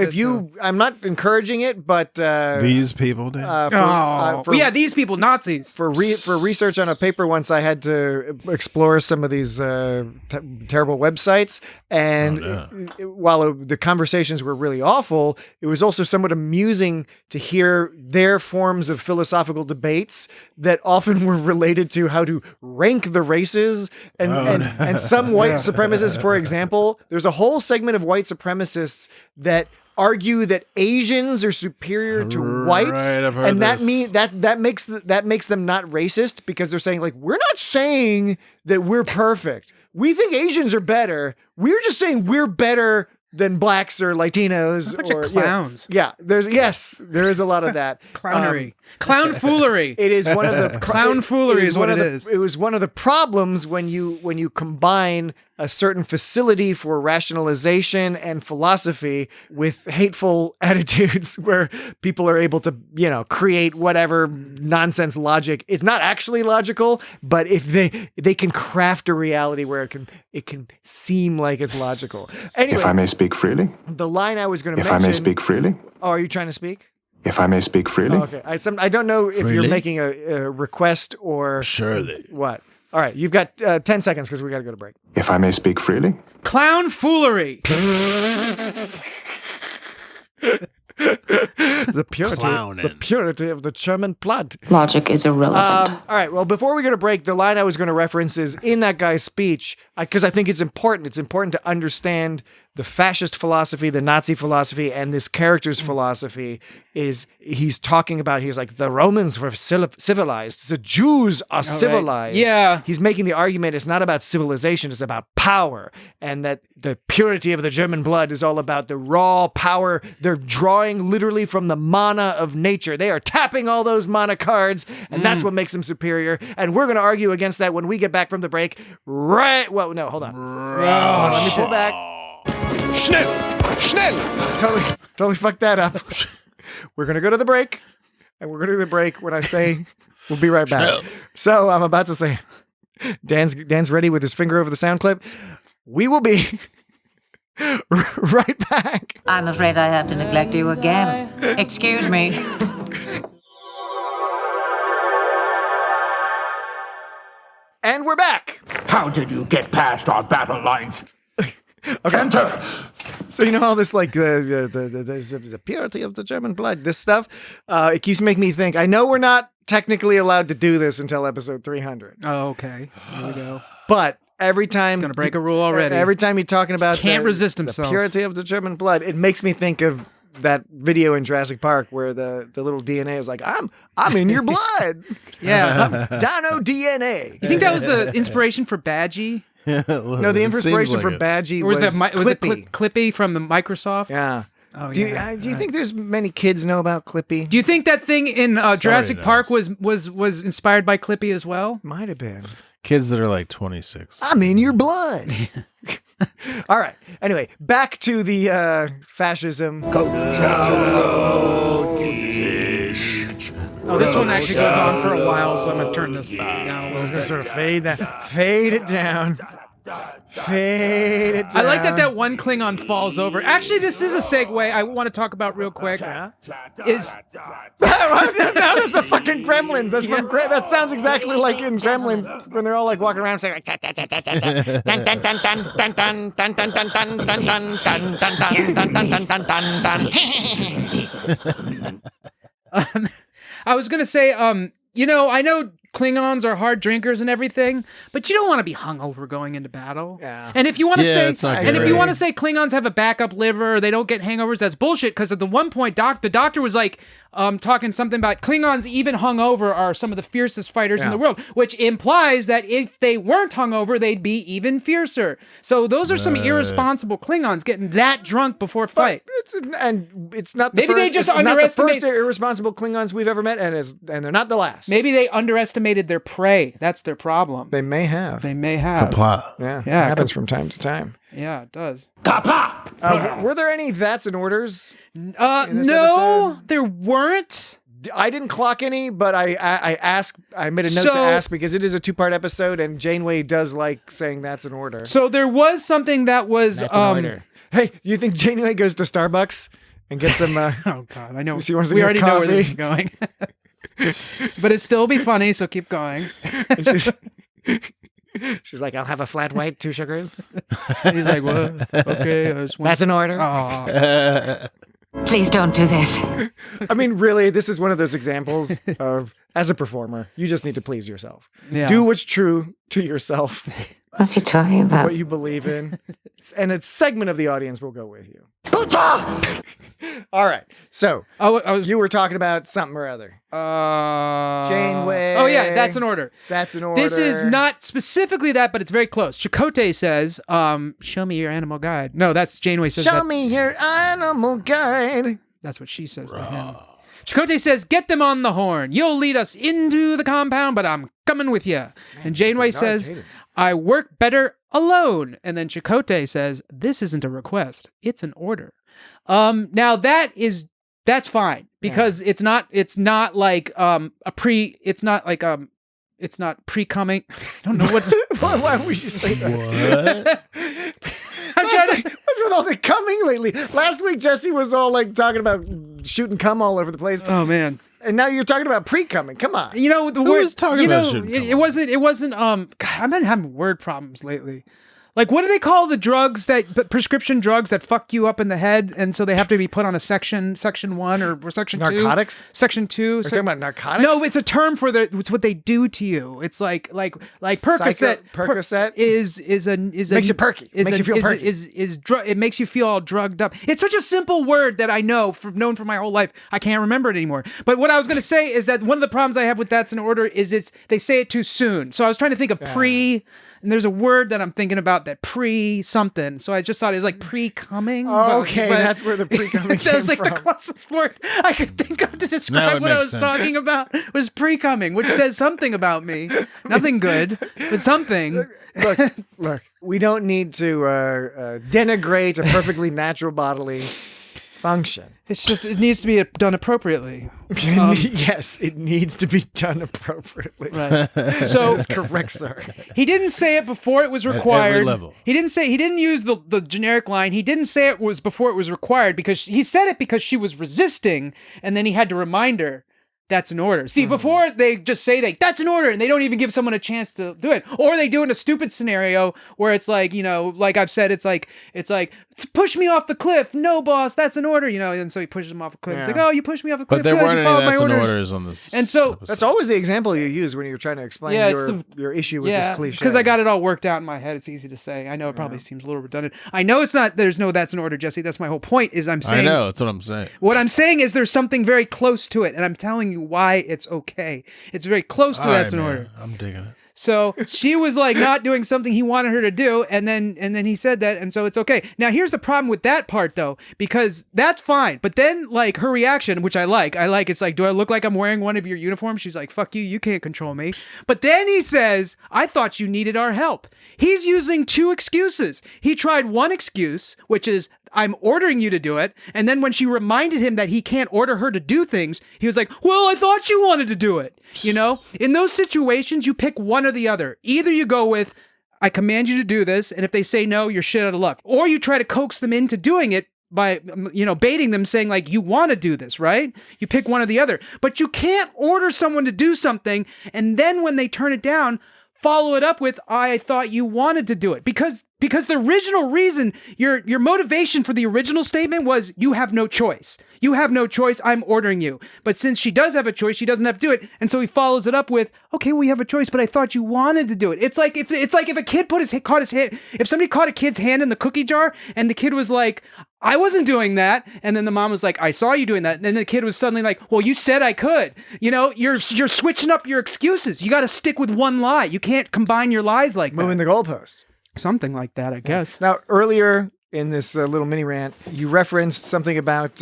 I'm not encouraging it, but these people did. These people, Nazis. For research on a paper once, I had to explore some of these terrible websites, and while the conversations were really awful, it was also somewhat amusing to hear their forms of philosophical debates that often were related to how to rank the races, and some white supremacists, for example, there's a whole segment of white supremacists that argue that Asians are superior to whites, and that makes them not racist, because they're saying like, we're not saying that we're perfect. We think Asians are better. We're just saying we're better than blacks or Latinos. A bunch of clowns. There is a lot of that. Clownery. Clown foolery. It is one of the clown foolery is what it is. It was one of the problems when you combine a certain facility for rationalization and philosophy with hateful attitudes, where people are able to, create whatever nonsense logic. It's not actually logical, but if they can craft a reality where it can seem like it's logical. Anyway, if I may speak freely. The line I was going to mention. If I may speak freely. Oh, are you trying to speak? If I may speak freely. Oh, okay. I don't know if you're making a request or... Surely. What? All right, you've got 10 seconds because we got to go to break. If I may speak freely. Clown foolery. The Clowning. purity of the German blood. Logic is irrelevant. All right. Well, before we go to break, the line I was going to reference is in that guy's speech, because I think it's important. It's important to understand the fascist philosophy, the Nazi philosophy, and this character's philosophy is he's talking about, he's like, the Romans were civilized. The Jews are civilized. Yeah. He's making the argument it's not about civilization, it's about power. And that the purity of the German blood is all about the raw power. They're drawing literally from the mana of nature. They are tapping all those mana cards, and that's what makes them superior. And we're going to argue against that when we get back from the break. Right. Well, no, hold on. Let me pull back. Schnell! Schnell! Totally fucked that up. We're going to go to the break, and we're going to do the break when I say we'll be right back. So I'm about to say, Dan's ready with his finger over the sound clip. We will be right back. I'm afraid I have to neglect you again. Excuse me. And we're back. How did you get past our battle lines? Okay. Enter. So you know all this like the purity of the German blood, this stuff. It keeps making me think. I know we're not technically allowed to do this until episode 300. Oh, okay. Here we go. But every time Gonna break a rule already. Every time you're talking about Can't resist the himself. purity of the German blood, it makes me think of that video in Jurassic Park where the little DNA is like, I'm in your blood. Yeah. Dino DNA. You think that was the inspiration for Badgie? No, the inspiration for Badgie Or was was it Clippy. Clippy from the Microsoft? Yeah. Oh, Do yeah. you think there's many kids know about Clippy? Do you think that thing in Jurassic knows. Park was inspired by Clippy as well? Might have been. Kids that are like 26. I'm in your blood. All right. Anyway, back to the fascism. Oh, this one actually goes on for a while, so I'm going to turn this down. We're just going to sort of fade it down. Fade it down. I like that one Klingon falls over. Actually, this is a segue I want to talk about real quick. Is That's the fucking Gremlins. That's from that sounds exactly like in Gremlins when they're all like walking around saying like, I was gonna say, I know Klingons are hard drinkers and everything, but you don't want to be hungover going into battle. Yeah. And if you want to it's not if great. you want to say Klingons have a backup liver, or they don't get hangovers, that's bullshit. Because at the one point, the doctor was like, talking something about Klingons even hungover are some of the fiercest fighters in the world, which implies that if they weren't hungover, they'd be even fiercer. So those are some irresponsible Klingons getting that drunk before fight. It's not the Maybe first, they just it's not the underestimate- first irresponsible Klingons we've ever met, and they're not the last. Maybe they underestimated their prey. That's their problem. They may have. Kapla. It happens from time to time. Yeah, it does. Were there any that's and orders? No, episode? there weren't. I didn't clock any, but I asked. I made a note to ask because it is a 2-part episode, and Janeway does like saying that's an order. So there was something that was That's an order. Hey, you think Janeway goes to Starbucks and gets some? Oh God, I know. She wants to we get already know where coffee. this is going. But it still be funny, so keep going. She's like, I'll have a flat white, 2 sugars. And he's like, what? Okay, That's an order. Oh. Please don't do this. I mean, really, this is one of those examples of, as a performer, you just need to please yourself. Yeah. Do what's true to yourself, What's he talking about? what you believe in, and a segment of the audience will go with you. All right. So, you were talking about something or other. Janeway. Oh yeah, that's an order. That's an order. This is not specifically that, but it's very close. Chakotay says, show me your animal guide. No, that's Janeway says Show that. me your animal guide. That's what she says to him. Chakotay says, get them on the horn. You'll lead us into the compound, but I'm coming with you. And Janeway says, I work better alone. And then Chakotay says, this isn't a request. It's an order. Now that's fine because it's not like it's not pre-coming. I don't know what. Why would you say that? What? What's with all the coming lately? Last week, Jesse was all like talking about shooting cum all over the place. Oh man. And now you're talking about pre-coming. Come on. The Who word was talking about shooting cum? it wasn't God, I've been having word problems lately. Like, what do they call the drugs prescription drugs that fuck you up in the head, and so they have to be put on a section 1 or section 2? Narcotics? Section 2. You're talking about narcotics? No, it's a term for it's what they do to you. It's like Percocet. Percocet is makes you perky. Makes you feel perky. It makes you feel all drugged up. It's such a simple word that I known for my whole life. I can't remember it anymore. But what I was going to say is that one of the problems I have with That's in Order is they say it too soon. So I was trying to think of pre. And there's a word that I'm thinking about that pre-something. So I just thought it was like pre-coming. Oh, okay, that's where the pre-coming came That was like from. the closest word I could think of to describe what I was talking about was pre-coming, which says something about me. Nothing good, but something. Look, we don't need to denigrate a perfectly natural bodily function. It's just, it needs to be done appropriately. Yes, it needs to be done appropriately. Right. So that's correct, sir. He didn't say it before it was required. At every level. He didn't use the generic line. He didn't say it was before it was required because he said it because she was resisting, and then he had to remind her. That's an order. See, before they just say that's an order and they don't even give someone a chance to do it. Or they do it in a stupid scenario where it's like, like I've said, it's like, push me off the cliff. No, boss, that's an order, and so he pushes him off a cliff. Yeah. It's like, oh, you pushed me off a cliff. But there Good, weren't you any followed that's my an orders. orders on this. And so episode. That's always the example you use when you're trying to explain your issue with this cliche. Because I got it all worked out in my head. It's easy to say. I know it probably seems a little redundant. I know it's not, there's no that's an order, Jesse. That's my whole point is I'm saying. I know, that's what I'm saying. What I'm saying is there's something very close to it, and I'm telling you why it's okay. It's very close to that's an order. I'm digging it. So she was like not doing something he wanted her to do, and then he said that, and so it's okay. Now here's the problem with that part though, because that's fine. But then like her reaction, which I like, it's like, do I look like I'm wearing one of your uniforms? She's like, fuck you, you can't control me. But then he says, I thought you needed our help. He's using two excuses. He tried one excuse, which is, I'm ordering you to do it. And then when she reminded him that he can't order her to do things, he was like, well, I thought you wanted to do it. In those situations, you pick one or the other. Either you go with, I command you to do this. And if they say no, you're shit out of luck. Or you try to coax them into doing it by, baiting them, saying like, you want to do this, right? You pick one or the other. But you can't order someone to do something. And then when they turn it down, follow it up with, I thought you wanted to do it. Because the original reason, your motivation for the original statement was, you have no choice. You have no choice. I'm ordering you. But since she does have a choice, she doesn't have to do it. And so he follows it up with, okay, well, you have a choice, but I thought you wanted to do it. It's like if a kid caught his hand, if somebody caught a kid's hand in the cookie jar and the kid was like, I wasn't doing that. And then the mom was like, I saw you doing that. And then the kid was suddenly like, well, you said I could. You're switching up your excuses. You got to stick with one lie. You can't combine your lies like Moving that. the goalpost. Something like that, I guess. Now, earlier in this little mini rant, you referenced something about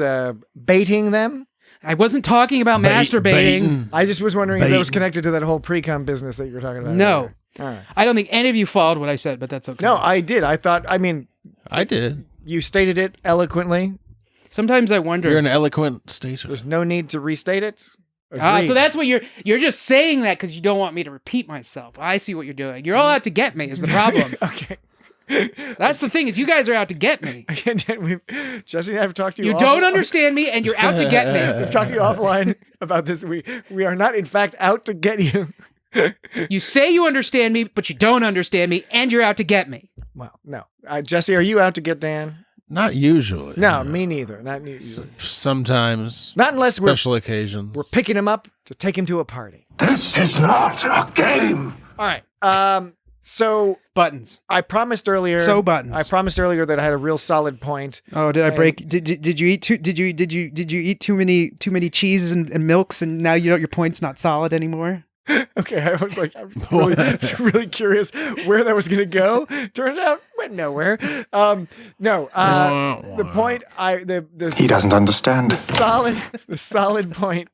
baiting them. I wasn't talking about masturbating. I just was wondering if that was connected to that whole pre-cum business that you were talking about. No. Earlier. All right. I don't think any of you followed what I said, but that's okay. No, I did. I did. You stated it eloquently. Sometimes I wonder. You're an eloquent stater. There's no need to restate it. So that's what you're just saying that because you don't want me to repeat myself. I see what you're doing. You're all out to get me is the problem. Okay. That's the thing is you guys are out to get me. Jesse and I have talked to you. You don't understand me and you're out to get me. We've talked to you offline about this. We are not in fact out to get you. You say you understand me, but you don't understand me and you're out to get me. Well, no. Jesse, are you out to get Dan? Not usually. No, me neither. Not usually. Sometimes. Not unless special occasions. We're picking him up to take him to a party. This is not a game. All right. So buttons. I promised earlier. Buttons. I promised earlier that I had a real solid point. Oh, did I break? Did you eat too? Did you eat too many cheeses and milks, and now your point's not solid anymore? Okay, I was like, I'm really curious where that was going to go. Turned out, went nowhere. The point, he doesn't understand. The solid point.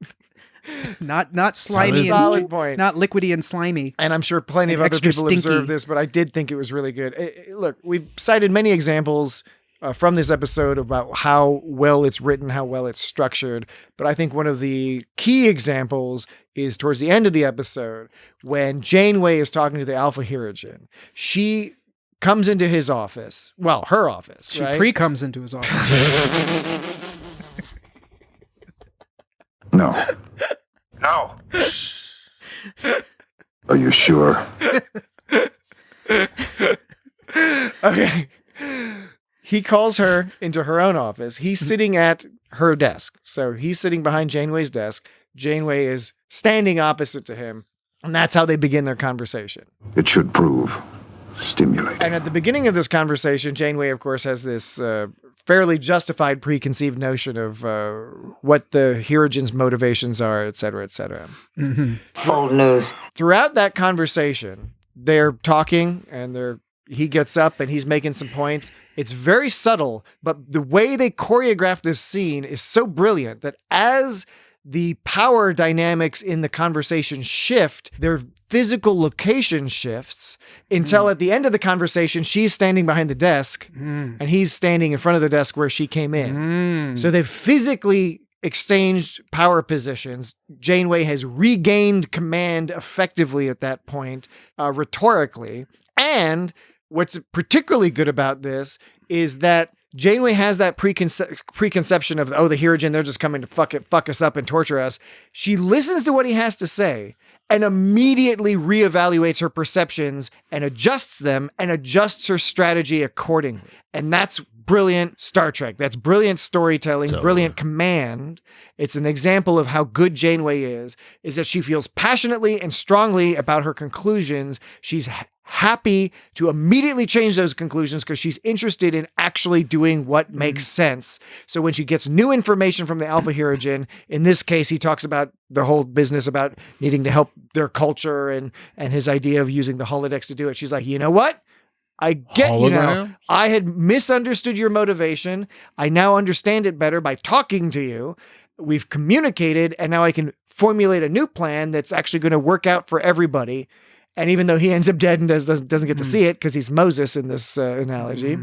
Not slimy, solid point. Not liquidy and slimy. And I'm sure plenty of other people observed this, but I did think it was really good. Look, we've cited many examples from this episode about how well it's written, how well it's structured. But I think one of the key examples is towards the end of the episode when Janeway is talking to the Alpha Hierogen. She comes into his office. Well, her office. She right? pre-comes into his office. No. No. Are you sure? Okay. He calls her into her own office. He's sitting at her desk. So he's sitting behind Janeway's desk. Janeway is standing opposite to him. And that's how they begin their conversation. It should prove stimulating. And at the beginning of this conversation, Janeway, of course, has this fairly justified preconceived notion of what the Hirogen's motivations are, et cetera, et cetera. Old news. Throughout that conversation, they're talking and he gets up and he's making some points. It's very subtle, but the way they choreograph this scene is so brilliant that as the power dynamics in the conversation shift, their physical location shifts until at the end of the conversation, she's standing behind the desk and he's standing in front of the desk where she came in. So they've physically exchanged power positions. Janeway has regained command effectively at that point, rhetorically. And what's particularly good about this is that Janeway has that preconception of, the Hirogen, they're just coming to fuck us up and torture us. She listens to what he has to say and immediately reevaluates her perceptions and adjusts them and adjusts her strategy accordingly. And that's brilliant Star Trek. That's brilliant storytelling, brilliant command. It's an example of how good Janeway is that she feels passionately and strongly about her conclusions. She's happy to immediately change those conclusions because she's interested in actually doing what makes sense. So when she gets new information from the Alpha Hirogen, in this case, he talks about the whole business about needing to help their culture and his idea of using the holodecks to do it. She's like, you know what? I get you now. I had misunderstood your motivation. I now understand it better by talking to you. We've communicated, and now I can formulate a new plan that's actually going to work out for everybody. And even though he ends up dead and doesn't get to see it because he's Moses in this analogy,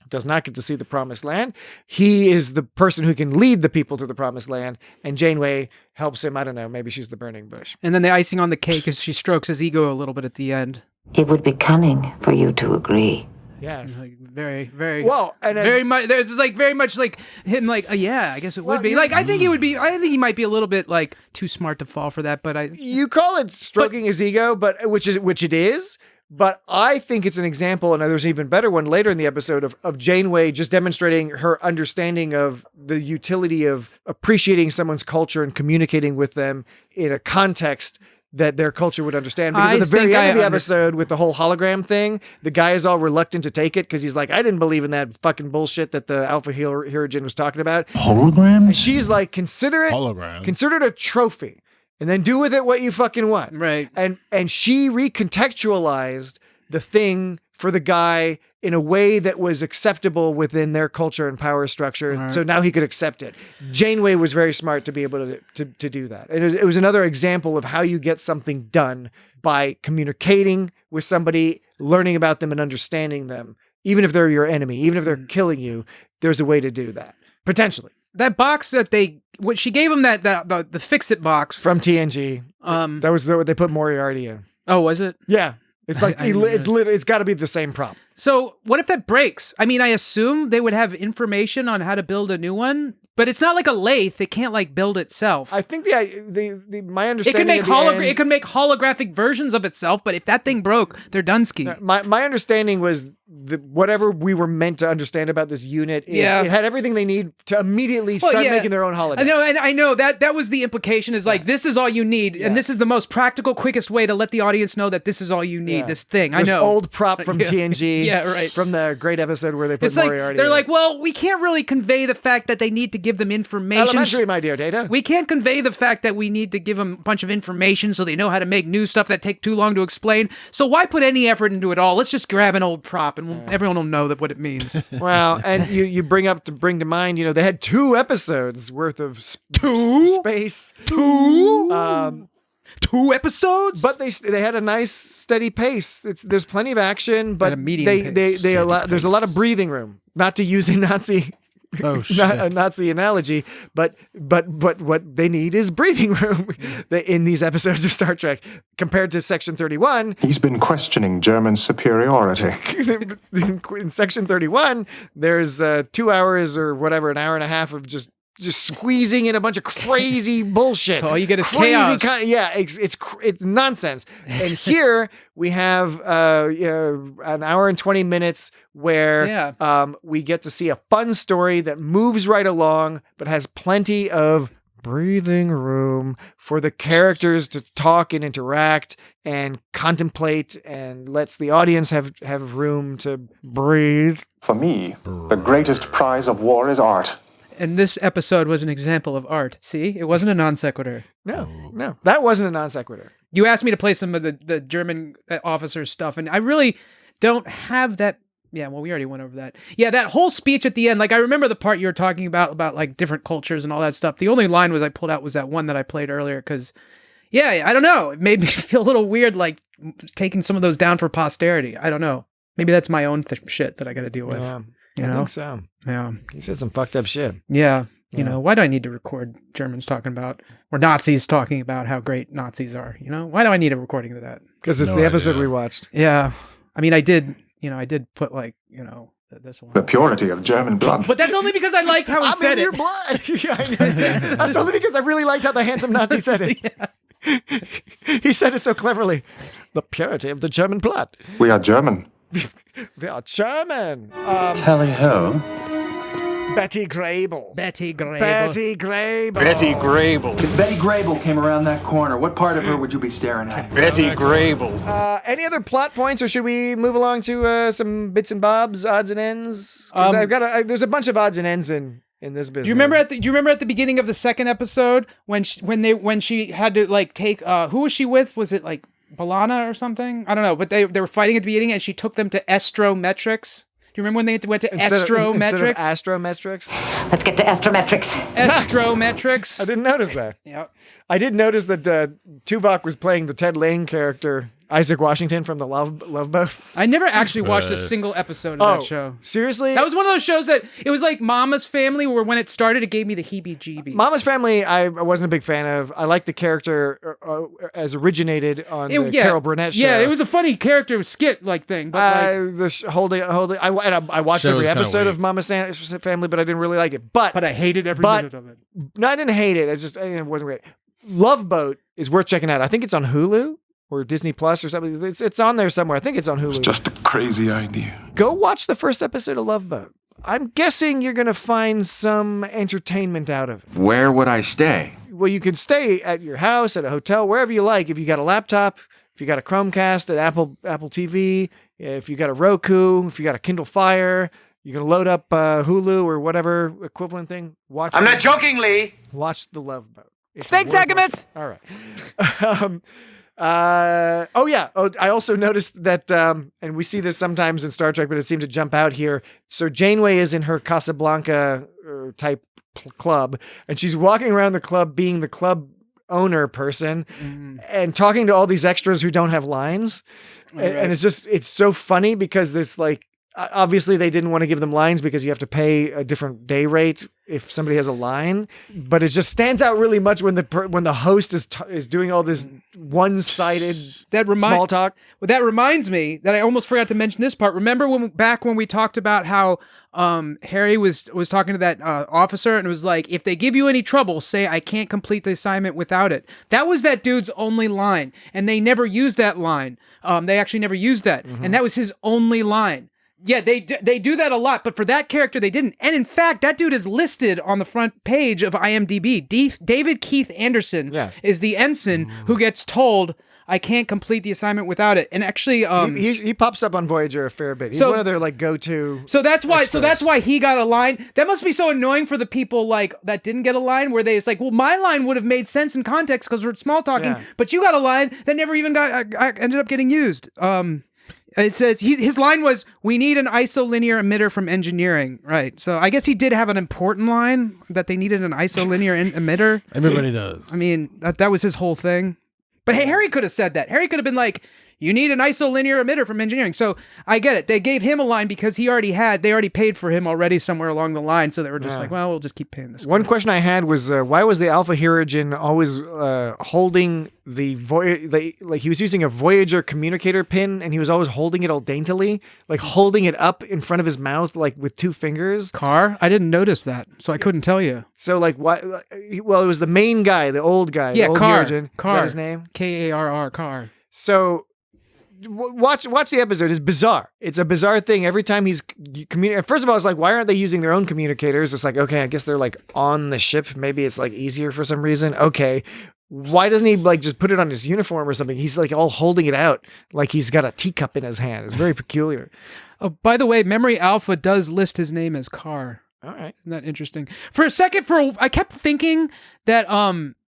does not get to see the promised land, he is the person who can lead the people to the promised land. And Janeway helps him. I don't know. Maybe she's the burning bush. And then the icing on the cake is she strokes his ego a little bit at the end. It would be cunning for you to agree. Yes. Like very, very. Well, and very much. There's like very much like him. Like, yeah, I guess it would be. Like, I think it would be. I think he might be a little bit like too smart to fall for that. But you call it stroking his ego, but which it is. But I think it's an example, and there's an even better one later in the episode of Janeway just demonstrating her understanding of the utility of appreciating someone's culture and communicating with them in a context that their culture would understand. Because at the very end of the episode with the whole hologram thing, the guy is all reluctant to take it because he's like, I didn't believe in that fucking bullshit that the Alpha Hirogen was talking about. Holograms? And she's like, consider it a trophy. And then do with it what you fucking want. Right. And she recontextualized the thing for the guy in a way that was acceptable within their culture and power structure. Right. So now he could accept it. Janeway was very smart to be able to do that. And it was another example of how you get something done by communicating with somebody, learning about them and understanding them. Even if they're your enemy, even if they're killing you, there's a way to do that. Potentially. That box that she gave him the fix-it box from TNG. That was what they put Moriarty in. Oh, was it? Yeah. It's like it's got to be the same prop. So what if that breaks? I mean, I assume they would have information on how to build a new one, but it's not like a lathe. It can't like build itself. I think my understanding it could make holographic versions of itself, but if that thing broke, they're Dunsky. My understanding was whatever we were meant to understand about this unit is it had everything they need to immediately start making their own holodecks. I know that was the implication is like this is all you need, and this is the most practical, quickest way to let the audience know that this is all you need. This thing, this I know, old prop from TNG, right, from the great episode where they put Moriarty. They're like, well, we can't really convey the fact that they need to give them information. Elementary, my dear Data. We can't convey the fact that we need to give them a bunch of information so they know how to make new stuff that take too long to explain. So why put any effort into it all? Let's just grab an old prop and everyone will know what it means. Well, and you bring to mind, they had 2 episodes worth of space. 2 episodes, but they had a nice steady pace. There's plenty of action, but there's a lot of breathing room. Not to use a Nazi. Not a Nazi analogy, but what they need is breathing room in these episodes of Star Trek compared to Section 31. He's been questioning German superiority. In Section 31, there's 2 hours or whatever, an hour and a half of just just squeezing in a bunch of crazy bullshit. All you get is crazy chaos. It's nonsense. And here we have an hour and 20 minutes where we get to see a fun story that moves right along, but has plenty of breathing room for the characters to talk and interact and contemplate, and lets the audience have room to breathe. For me, the greatest prize of war is art. And this episode was an example of art. See, it wasn't a non sequitur. No, that wasn't a non sequitur. You asked me to play some of the German officers stuff, and I really don't have that. Yeah, well, we already went over that. Yeah, that whole speech at the end, like I remember the part you were talking about like different cultures and all that stuff. The only line I pulled out was that one that I played earlier because, yeah, I don't know. It made me feel a little weird, like taking some of those down for posterity. I don't know. Maybe that's my own shit that I got to deal with. Yeah, you know? I think so. Yeah. He said some fucked up shit. Yeah. You know, why do I need to record Germans talking about, or Nazis talking about how great Nazis are? You know, why do I need a recording of that? Because it's the episode we watched. Yeah. I mean, I did put this one. The purity of German blood. But that's only because I liked how he said your it. blood. That's only because I really liked how the handsome Nazi said it. He said it so cleverly. The purity of the German blood. We are German. We are German. Tally-ho. Betty Grable. Betty Grable. Betty Grable. Betty Grable. If Betty Grable came around that corner, what part of her would you be staring at? Betty Grable. Any other plot points, or should we move along to some bits and bobs, odds and ends? Because there's a bunch of odds and ends in this business. Do you remember at the beginning of the second episode when she had to like take who was she with? Was it like Balana or something? I don't know, but they were fighting at the beginning, and she took them to estrometrics. Do you remember when they went to astrometrics? Instead of astrometrics? Let's get to astrometrics. Astrometrics. I didn't notice that. Yeah. I did notice that Tuvok was playing the Ted Lane character, Isaac Washington from the Love Boat. I never actually watched a single episode of that show. Seriously? That was one of those shows that it was like Mama's Family, where when it started, it gave me the heebie-jeebies. Mama's Family, I wasn't a big fan of. I liked the character as originated on the Carol Burnett show. Yeah, it was a funny character skit-like thing. But I watched every episode of Mama's Family, but I didn't really like it. But I hated every minute of it. No, I didn't hate it. It wasn't great. Love Boat is worth checking out. I think it's on Hulu or Disney Plus or something. It's on there somewhere. I think it's on Hulu. It's just a crazy idea. Go watch the first episode of Love Boat. I'm guessing you're going to find some entertainment out of it. Where would I stay? Well, you could stay at your house, at a hotel, wherever you like. If you got a laptop, if you got a Chromecast, an Apple TV, if you got a Roku, if you got a Kindle Fire, you can load up Hulu or whatever equivalent thing. I'm not joking, Lee. Watch the Love Boat. Thanks, Agamus. All right. I also noticed that, and we see this sometimes in Star Trek, but it seemed to jump out here. So Janeway is in her Casablanca type club, and she's walking around the club being the club owner person and talking to all these extras who don't have lines. And it's so funny because there's like, obviously they didn't want to give them lines because you have to pay a different day rate if somebody has a line, but it just stands out really much when the host is doing all this one-sided small talk. Well, that reminds me that I almost forgot to mention this part. Remember when we talked about how Harry was talking to that officer and it was like, if they give you any trouble, say I can't complete the assignment without it. That was that dude's only line, and they never used that line. They actually never used that, and that was his only line. Yeah, they do that a lot, but for that character, they didn't. And in fact, that dude is listed on the front page of IMDb. David Keith Anderson is the ensign who gets told, I can't complete the assignment without it. And actually, he pops up on Voyager a fair bit. He's one of their like go-to. So that's why he got a line. That must be so annoying for the people like that didn't get a line, where it's like, well, my line would have made sense in context because we're small talking, but you got a line that never even ended up getting used. It says his line was, "We need an isolinear emitter from engineering." Right. So I guess he did have an important line that they needed an isolinear emitter. Everybody does. I mean, that was his whole thing. But hey, Harry could have said that. Harry could have been like, you need an isolinear emitter from engineering. So I get it. They gave him a line because they already paid for him already somewhere along the line. So they were just like, well, we'll just keep paying this guy. One question I had was, why was the Alpha Herigen always holding like he was using a Voyager communicator pin and he was always holding it all daintily, like holding it up in front of his mouth, like with 2 fingers? Car? I didn't notice that, so I couldn't tell you. So like, why? Well, it was the main guy, the old guy. Yeah, the old Car. Herigen. Car. Is that his name? Karr. Car. So watch the episode. It's bizarre. It's a bizarre thing. Every time he's communicating. First of all, it's like, why aren't they using their own communicators? It's like, okay, I guess they're like on the ship. Maybe it's like easier for some reason. Okay. Why doesn't he like just put it on his uniform or something? He's like all holding it out like he's got a teacup in his hand. It's very peculiar. Oh, by the way, Memory Alpha does list his name as Carr. All right. Isn't that interesting? For a second, I kept thinking that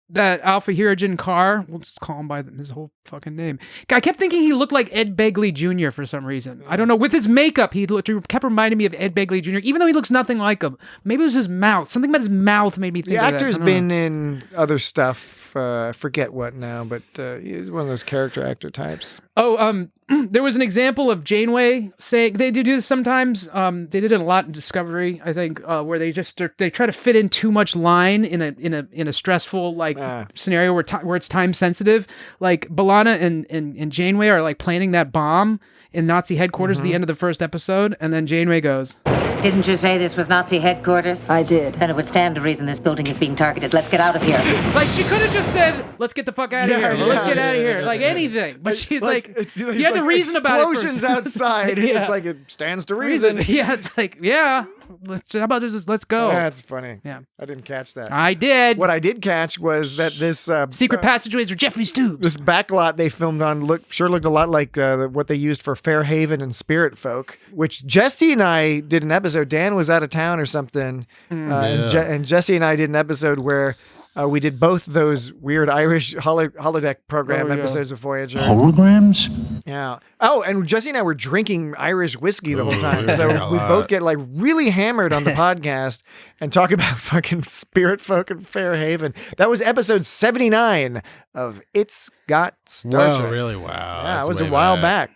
that Alpha Herigen Carr, we'll just call him by his whole fucking name. I kept thinking he looked like Ed Begley Jr. for some reason. I don't know. With his makeup, he kept reminding me of Ed Begley Jr., even though he looks nothing like him. Maybe it was his mouth. Something about his mouth made me think of that. The actor's been in other stuff. I forget what now, but he's one of those character actor types. Oh, there was an example of Janeway saying, they do this sometimes. They did it a lot in Discovery, I think, where they try to fit in too much line in a stressful scenario where it's time sensitive. Like B'Elanna and Janeway are like planning that bomb in Nazi headquarters at the end of the first episode, and then Janeway goes, Didn't you say this was Nazi headquarters? I did. Then it would stand to reason this building is being targeted. Let's get out of here. Like, she could have just said, let's get the fuck out of here. Let's get out of here. Like, anything. But she's like you had to reason about it. Explosions outside. It's like, it stands to reason. Yeah, it's like, yeah. How about this? Let's go. That's funny. Yeah. I didn't catch that. I did. What I did catch was that this secret passageways for Jeffrey's tubes. This backlot they filmed on looked a lot like what they used for Fairhaven and Spirit Folk, which Jesse and I did an episode. Dan was out of town or something, and Jesse and I did an episode where we did both those weird Irish holodeck program episodes of Voyager. Holograms? Yeah. Oh, and Jesse and I were drinking Irish whiskey the whole time. So we both get like really hammered on the podcast and talk about fucking Spirit Folk and Fairhaven. That was episode 79 of It's Got Star Trek. Really? Wow. Yeah, it was a while back.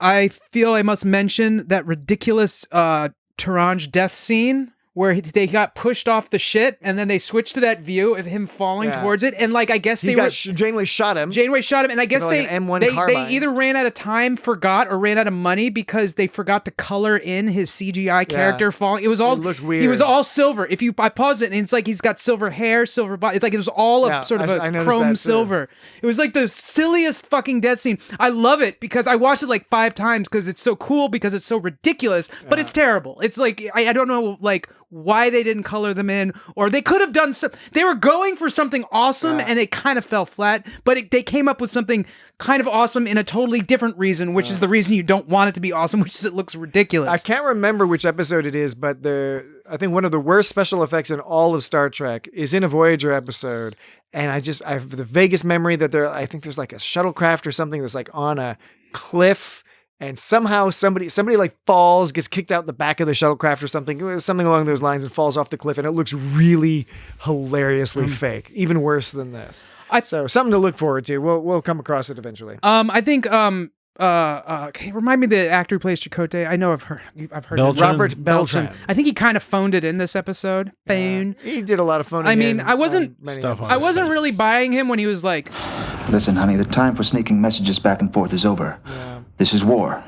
I feel I must mention that ridiculous Taranj death scene where they got pushed off the shit, and then they switched to that view of him falling towards it, and like I guess Janeway shot him. And I guess like they either ran out of time, forgot, or ran out of money because they forgot to color in his CGI character falling. It looked weird. He was all silver. I paused it, and it's like he's got silver hair, silver body. It's like it was all sort of a chrome silver. It was like the silliest fucking death scene. I love it because I watched it like 5 times because it's so cool, because it's so ridiculous, but it's terrible. It's like I don't know like why they didn't color them in, or they could have done some. They were going for something awesome, and it kind of fell flat. But they came up with something kind of awesome in a totally different reason, which is the reason you don't want it to be awesome, which is it looks ridiculous. I can't remember which episode it is, but I think one of the worst special effects in all of Star Trek is in a Voyager episode, and I have the vaguest memory that I think there's like a shuttlecraft or something that's like on a cliff. And somehow somebody like falls, gets kicked out the back of the shuttlecraft or something along those lines, and falls off the cliff, and it looks really hilariously fake, even worse than this. So something to look forward to. We'll come across it eventually. I think can you remind me the actor who plays Chakotay? I know I've heard Beltran? Robert Beltran. I think he kind of phoned it in this episode. He did a lot of phoning. I mean, I wasn't really buying him when he was like, Listen, honey, the time for sneaking messages back and forth is over. Yeah. This is war.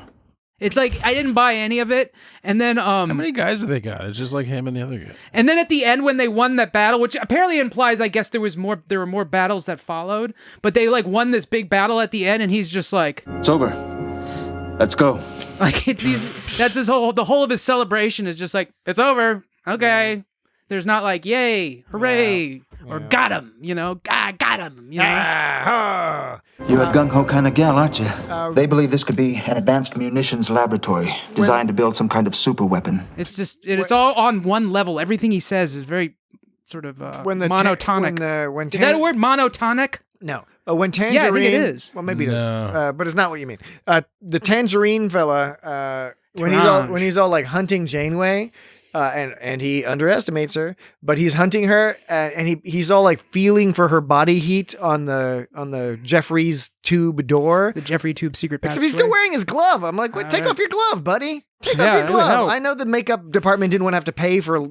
It's like I didn't buy any of it, and then how many guys have they got? It's just like him and the other guy. And then at the end, when they won that battle, which apparently implies, I guess there were more battles that followed, but they like won this big battle at the end, and he's just like, it's over. Let's go. Like that's the whole of his celebration is just like, it's over. Okay. There's not like, yay, hooray, or got him, got him, You're a gung-ho kind of gal, aren't you? They believe this could be an advanced munitions laboratory designed to build some kind of super weapon. It's all on one level. Everything he says is very sort of monotonic. Is that a word, monotonic? No. When Tangerine... Yeah, I think it is. Well, maybe it is. But it's not what you mean. The Tangerine fella, when he's all like hunting Janeway, and he underestimates her, but he's hunting her, and he's all like feeling for her body heat on the Jeffrey's tube door. The Jeffrey tube secret passageway. Except he's still wearing his glove. I'm like, "Wait, take off your glove, buddy. Take off your glove." I know the makeup department didn't want to have to pay for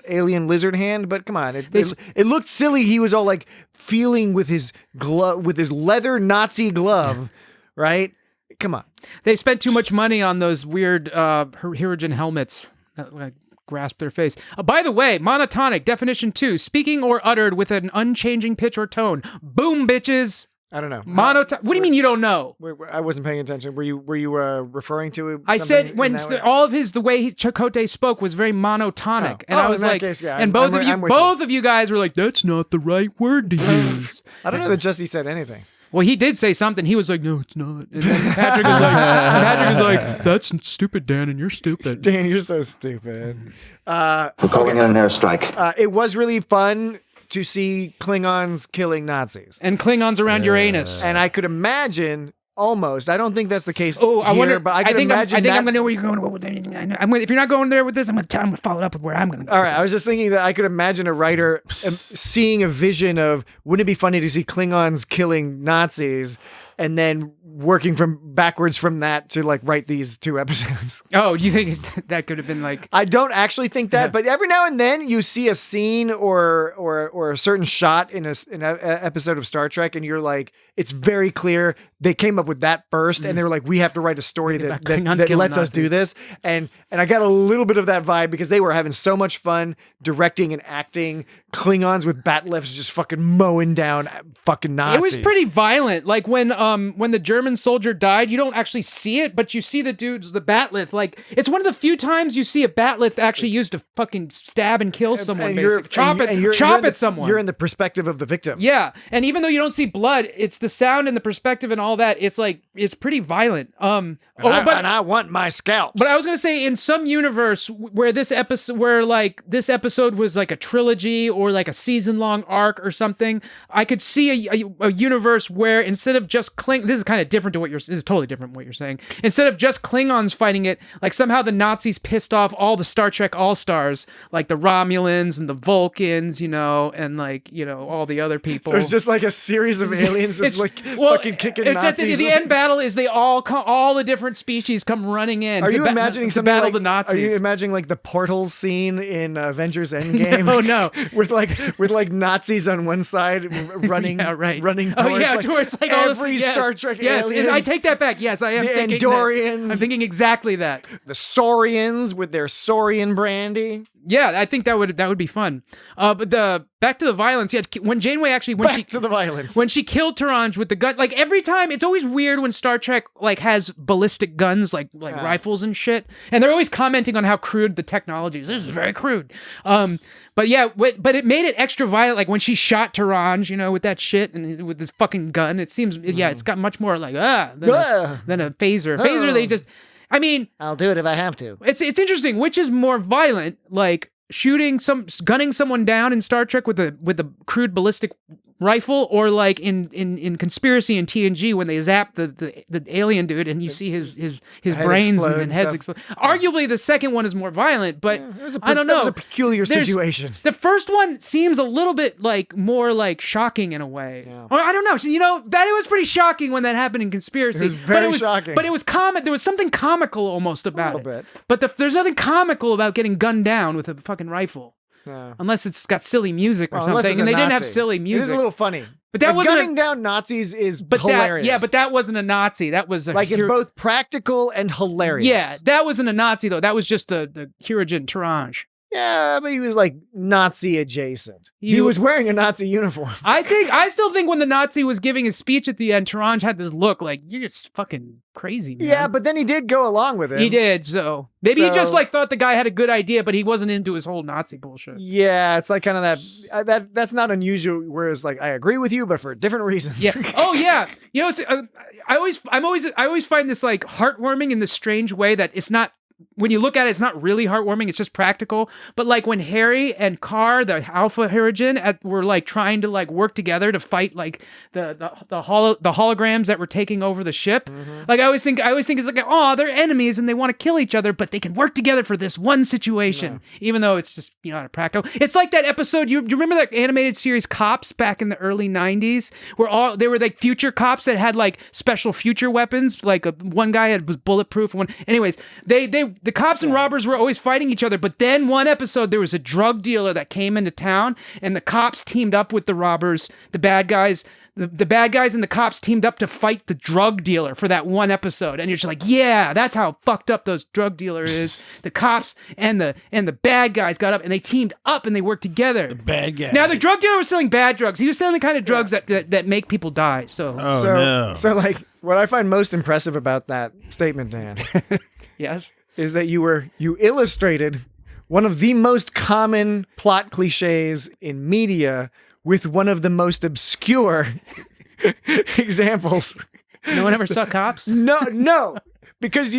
alien lizard hand, but come on, it looked silly. He was all like feeling with his glove, with his leather Nazi glove, right? Come on. They spent too much money on those weird Hirogen helmets that like grasp their face. By the way, monotonic, definition 2, speaking or uttered with an unchanging pitch or tone. Boom, bitches. I don't know. What do you mean you don't know? I wasn't paying attention. Were you referring to? I said when the way Chakotay spoke was very monotonic, and I was like, and both of you guys were like, that's not the right word to use. I don't know that Jesse said anything. Well, he did say something. He was like, no, it's not. And then Patrick was like, that's stupid, Dan, and you're stupid. Dan, you're so stupid. We're calling in an airstrike. It was really fun to see Klingons killing Nazis. And Klingons around Uranus. And I could imagine... Almost. I don't think that's the case. I wonder. But I think I'm going to know where you're going with it. If you're not going there with this, I'm going to follow it up with where I'm going to go. All right. I was just thinking that I could imagine a writer seeing a vision of, wouldn't it be funny to see Klingons killing Nazis, and then working backwards from that to like write these 2 episodes. Oh, you think that could have been like? I don't actually think that, but every now and then you see a scene or a certain shot in an episode of Star Trek, and you're like, it's very clear they came up with that first, and they were like, we have to write a story that lets us do this, and I got a little bit of that vibe because they were having so much fun directing and acting Klingons with bat lifts just fucking mowing down fucking Nazis. It was pretty violent. Like when the German soldier died, you don't actually see it, but you see the bat lift. Like it's one of the few times you see a bat lift actually used to fucking stab and kill someone. Chop at someone. You're in the perspective of the victim. Yeah, and even though you don't see blood, it's the sound and the perspective and all that. It's like it's pretty violent. And I want my scalps. But I was gonna say, in some universe where this episode was like a trilogy or like a season-long arc or something, I could see a universe where instead of just this is kind of different to this is totally different from what you're saying. Instead of just Klingons fighting it, like somehow the Nazis pissed off all the Star Trek All-Stars, like the Romulans and the Vulcans, and like, all the other people. So it's just like a series of aliens just fucking kicking Nazis. At the end battle is they all the different species come running in. Are you imagining something battle like the Nazis? Are you imagining like the portals scene in Avengers Endgame? No. with Nazis on one side running running towards towards like all every Star Trek yes, alien. and I take that back. Yes, I am thinking Andorians. I'm thinking exactly that. The Saurians with their Saurian brandy. Yeah, I think that would be fun. But back to the violence. Yeah, when Janeway when she killed Taranj with the gun, like every time, it's always weird when Star Trek like has ballistic guns, like rifles and shit, and they're always commenting on how crude the technology is. This is very crude. But it made it extra violent. Like when she shot Taranj, with that shit and with this fucking gun, it seems it's got much more like than a phaser. Phaser, they just. I mean, I'll do it if I have to. It's interesting. Which is more violent, like gunning someone down in Star Trek with a crude ballistic rifle, or like in Conspiracy and TNG when they zap the alien dude and you see his brains and heads explode. Arguably, the second one is more violent, but I don't know. It was a peculiar situation. The first one seems a little bit like more like shocking in a way. Yeah. Or I don't know. That it was pretty shocking when that happened in Conspiracy. It was very shocking. But it was there was something comical almost about it. A little bit. But there's nothing comical about getting gunned down with a fucking rifle. Yeah. Unless it's got silly music or something, and they didn't have silly music. It is a little funny, but that wasn't gunning down Nazis is hilarious. But that wasn't a Nazi. That was it's both practical and hilarious. Yeah, that wasn't a Nazi though. That was just the Hirogen Taranj. Yeah, but he was like Nazi adjacent. He was wearing a Nazi uniform. I still think when the Nazi was giving his speech at the end, Taranj had this look like, you're just fucking crazy, man. Yeah, but then he did go along with it. He did, so maybe he just like thought the guy had a good idea, but he wasn't into his whole Nazi bullshit. Yeah, it's like kind of that's not unusual. Whereas like I agree with you, but for different reasons. Yeah. Oh yeah. It's I always find this like heartwarming in this strange way that it's not when you look at it, it's not really heartwarming. It's just practical. But like when Harry and Carr, the Alpha Herigen, were like trying to like work together to fight like the holograms that were taking over the ship. Like I always think it's like, oh, they're enemies and they want to kill each other, but they can work together for this one situation, even though it's just not practical. It's like that episode. Do you remember that animated series Cops back in the early 90s, where they were like future cops that had like special future weapons? Like one guy was bulletproof. Anyways, the cops and robbers were always fighting each other, but then one episode there was a drug dealer that came into town, and the cops teamed up with the robbers, the bad guys. The bad guys and the cops teamed up to fight the drug dealer for that one episode, and you're just like, yeah, that's how fucked up those drug dealer is. The cops and the bad guys got up and they teamed up and they worked together. The bad guy. Now the drug dealer was selling bad drugs. He was selling the kind of drugs that make people die. So like what I find most impressive about that statement, Dan, yes, is that you illustrated one of the most common plot cliches in media with one of the most obscure examples. No one ever saw Cops? No. Because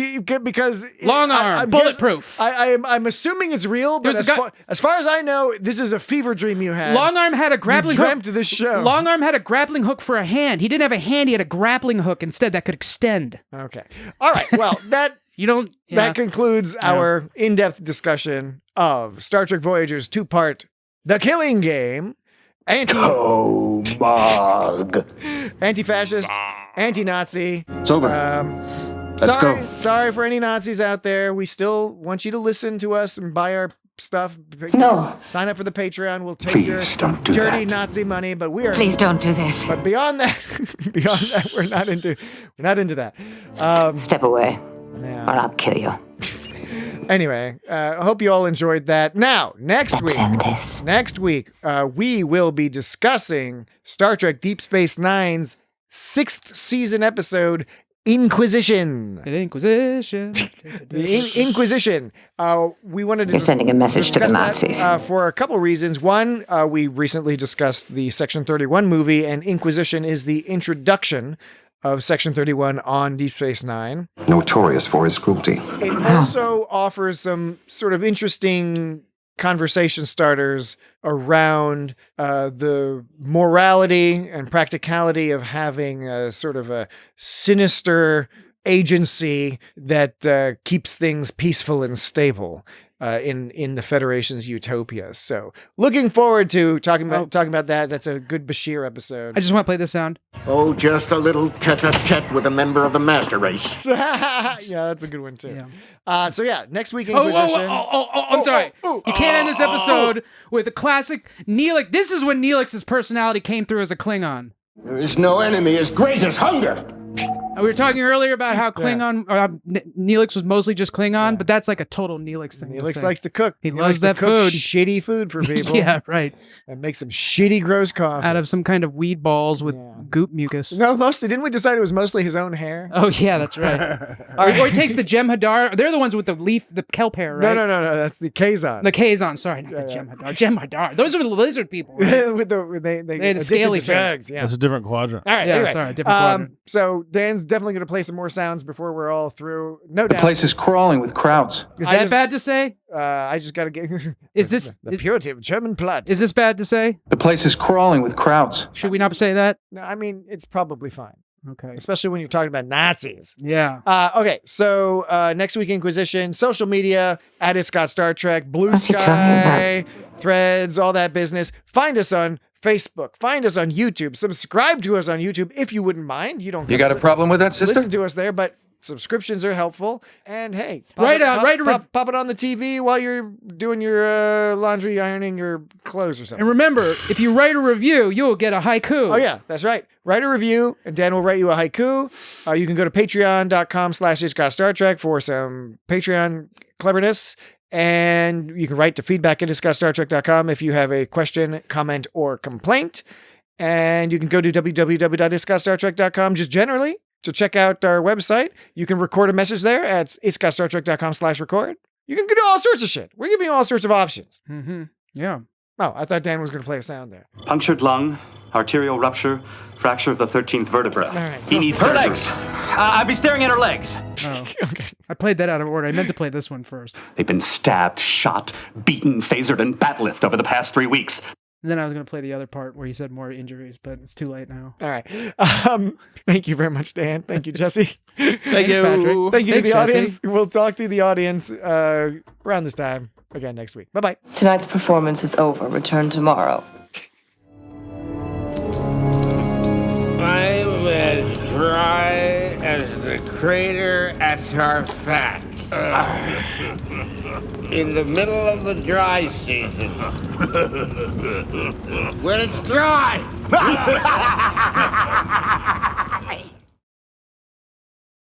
long arm, bulletproof. I'm assuming it's real, but as far as I know, this is a fever dream you had. Long arm had a grappling hook. You dreamt this show. Long arm had a grappling hook for a hand. He didn't have a hand. He had a grappling hook instead that could extend. Okay. All right. Well, that that concludes our in-depth discussion of Star Trek Voyager's 2-part The Killing Game. Anti-fascist, anti-Nazi. It's over. Let's go. Sorry for any Nazis out there. We still want you to listen to us and buy our stuff. No. Sign up for the Patreon. We'll take your dirty Nazi money, but we are. Please don't do this. But beyond that, we're not into that. Step away, or I'll kill you. Anyway, I hope you all enjoyed that. Now, next week, we will be discussing Star Trek Deep Space Nine's 6th season episode, Inquisition. Inquisition. The Inquisition. We wanted to. You're sending a message to the Nazis for a couple reasons. One, we recently discussed the Section 31 movie, and Inquisition is the introduction of Section 31 on Deep Space Nine. Notorious for his cruelty. It also offers some sort of interesting conversation starters around the morality and practicality of having a sort of a sinister agency that keeps things peaceful and stable in the Federation's utopia. So looking forward to talking about that. That's a good Bashir episode. I just want to play this sound. Oh, just a little tete-a-tete with a member of the master race. Yeah, that's a good one too. Yeah. Next week, Inquisition. I'm sorry. You can't end this episode with a classic Neelix. This is when Neelix's personality came through as a Klingon. There is no enemy as great as hunger. We were talking earlier about how Klingon, Neelix was mostly just Klingon, but that's like a total Neelix thing. Neelix likes to cook. He loves that cook food. Shitty food for people. Yeah, right. And make some shitty, gross coffee. Out of some kind of weed balls with goop mucus. No, didn't we decide it was mostly his own hair? Oh, yeah, that's right. Or he takes the Jem'Hadar. They're the ones with the kelp hair, right? No. That's the Kazon. The Kazon, sorry, not the Jem'Hadar. Jem'Hadar. Those are the lizard people. Right? they had the scaly drugs. Yeah. That's a different quadrant. All right, anyway. Sorry, different quadrant. So Dan's definitely going to play some more sounds before we're all through. No doubt. The place is crawling with crowds. Is that bad to say? I just got to get. Is this the purity of German blood? Is this bad to say? The place is crawling with crowds. Should we not say that? No, I mean it's probably fine. Okay. Especially when you're talking about Nazis. Yeah. Okay. So next week, Inquisition, social media at It's Got Star Trek, Blue Sky, Threads, all that business. Find us on Facebook. Find us on YouTube. Subscribe to us on YouTube if you wouldn't mind. You got a problem with that, sister? Listen to us there, but subscriptions are helpful. And hey, pop it on the TV while you're doing your laundry, ironing your clothes or something. And remember, if you write a review, you'll get a haiku. Oh yeah, that's right. Write a review, and Dan will write you a haiku. You can go to patreon.com/itchgotstartrek for some Patreon cleverness. And you can write to feedback@itchgotstartrek.com if you have a question, comment, or complaint. And you can go to www.itchgotstartrek.com just generally to check out our website. You can record a message there at itchgotstartrek.com/record. You can do all sorts of shit. We're giving you all sorts of options. Mm-hmm. Yeah. Oh, I thought Dan was going to play a sound there. Punctured lung, arterial rupture, fracture of the 13th vertebra. All right. He needs her legs. I'd be staring at her legs. Oh. Okay. I played that out of order. I meant to play this one first. They've been stabbed, shot, beaten, phasered, and bat-lift over the past 3 weeks. And then I was going to play the other part where you said more injuries, but it's too late now. All right. Thank you very much, Dan. Thank you, Jesse. Thank Thanks, you. Patrick. Thank you to Thanks, the Jesse. audience. We'll talk to the audience around this time again next week. Bye-bye. Tonight's performance is over. Return tomorrow. I'm as dry as the crater at Tarfak. In the middle of the dry season. When it's dry!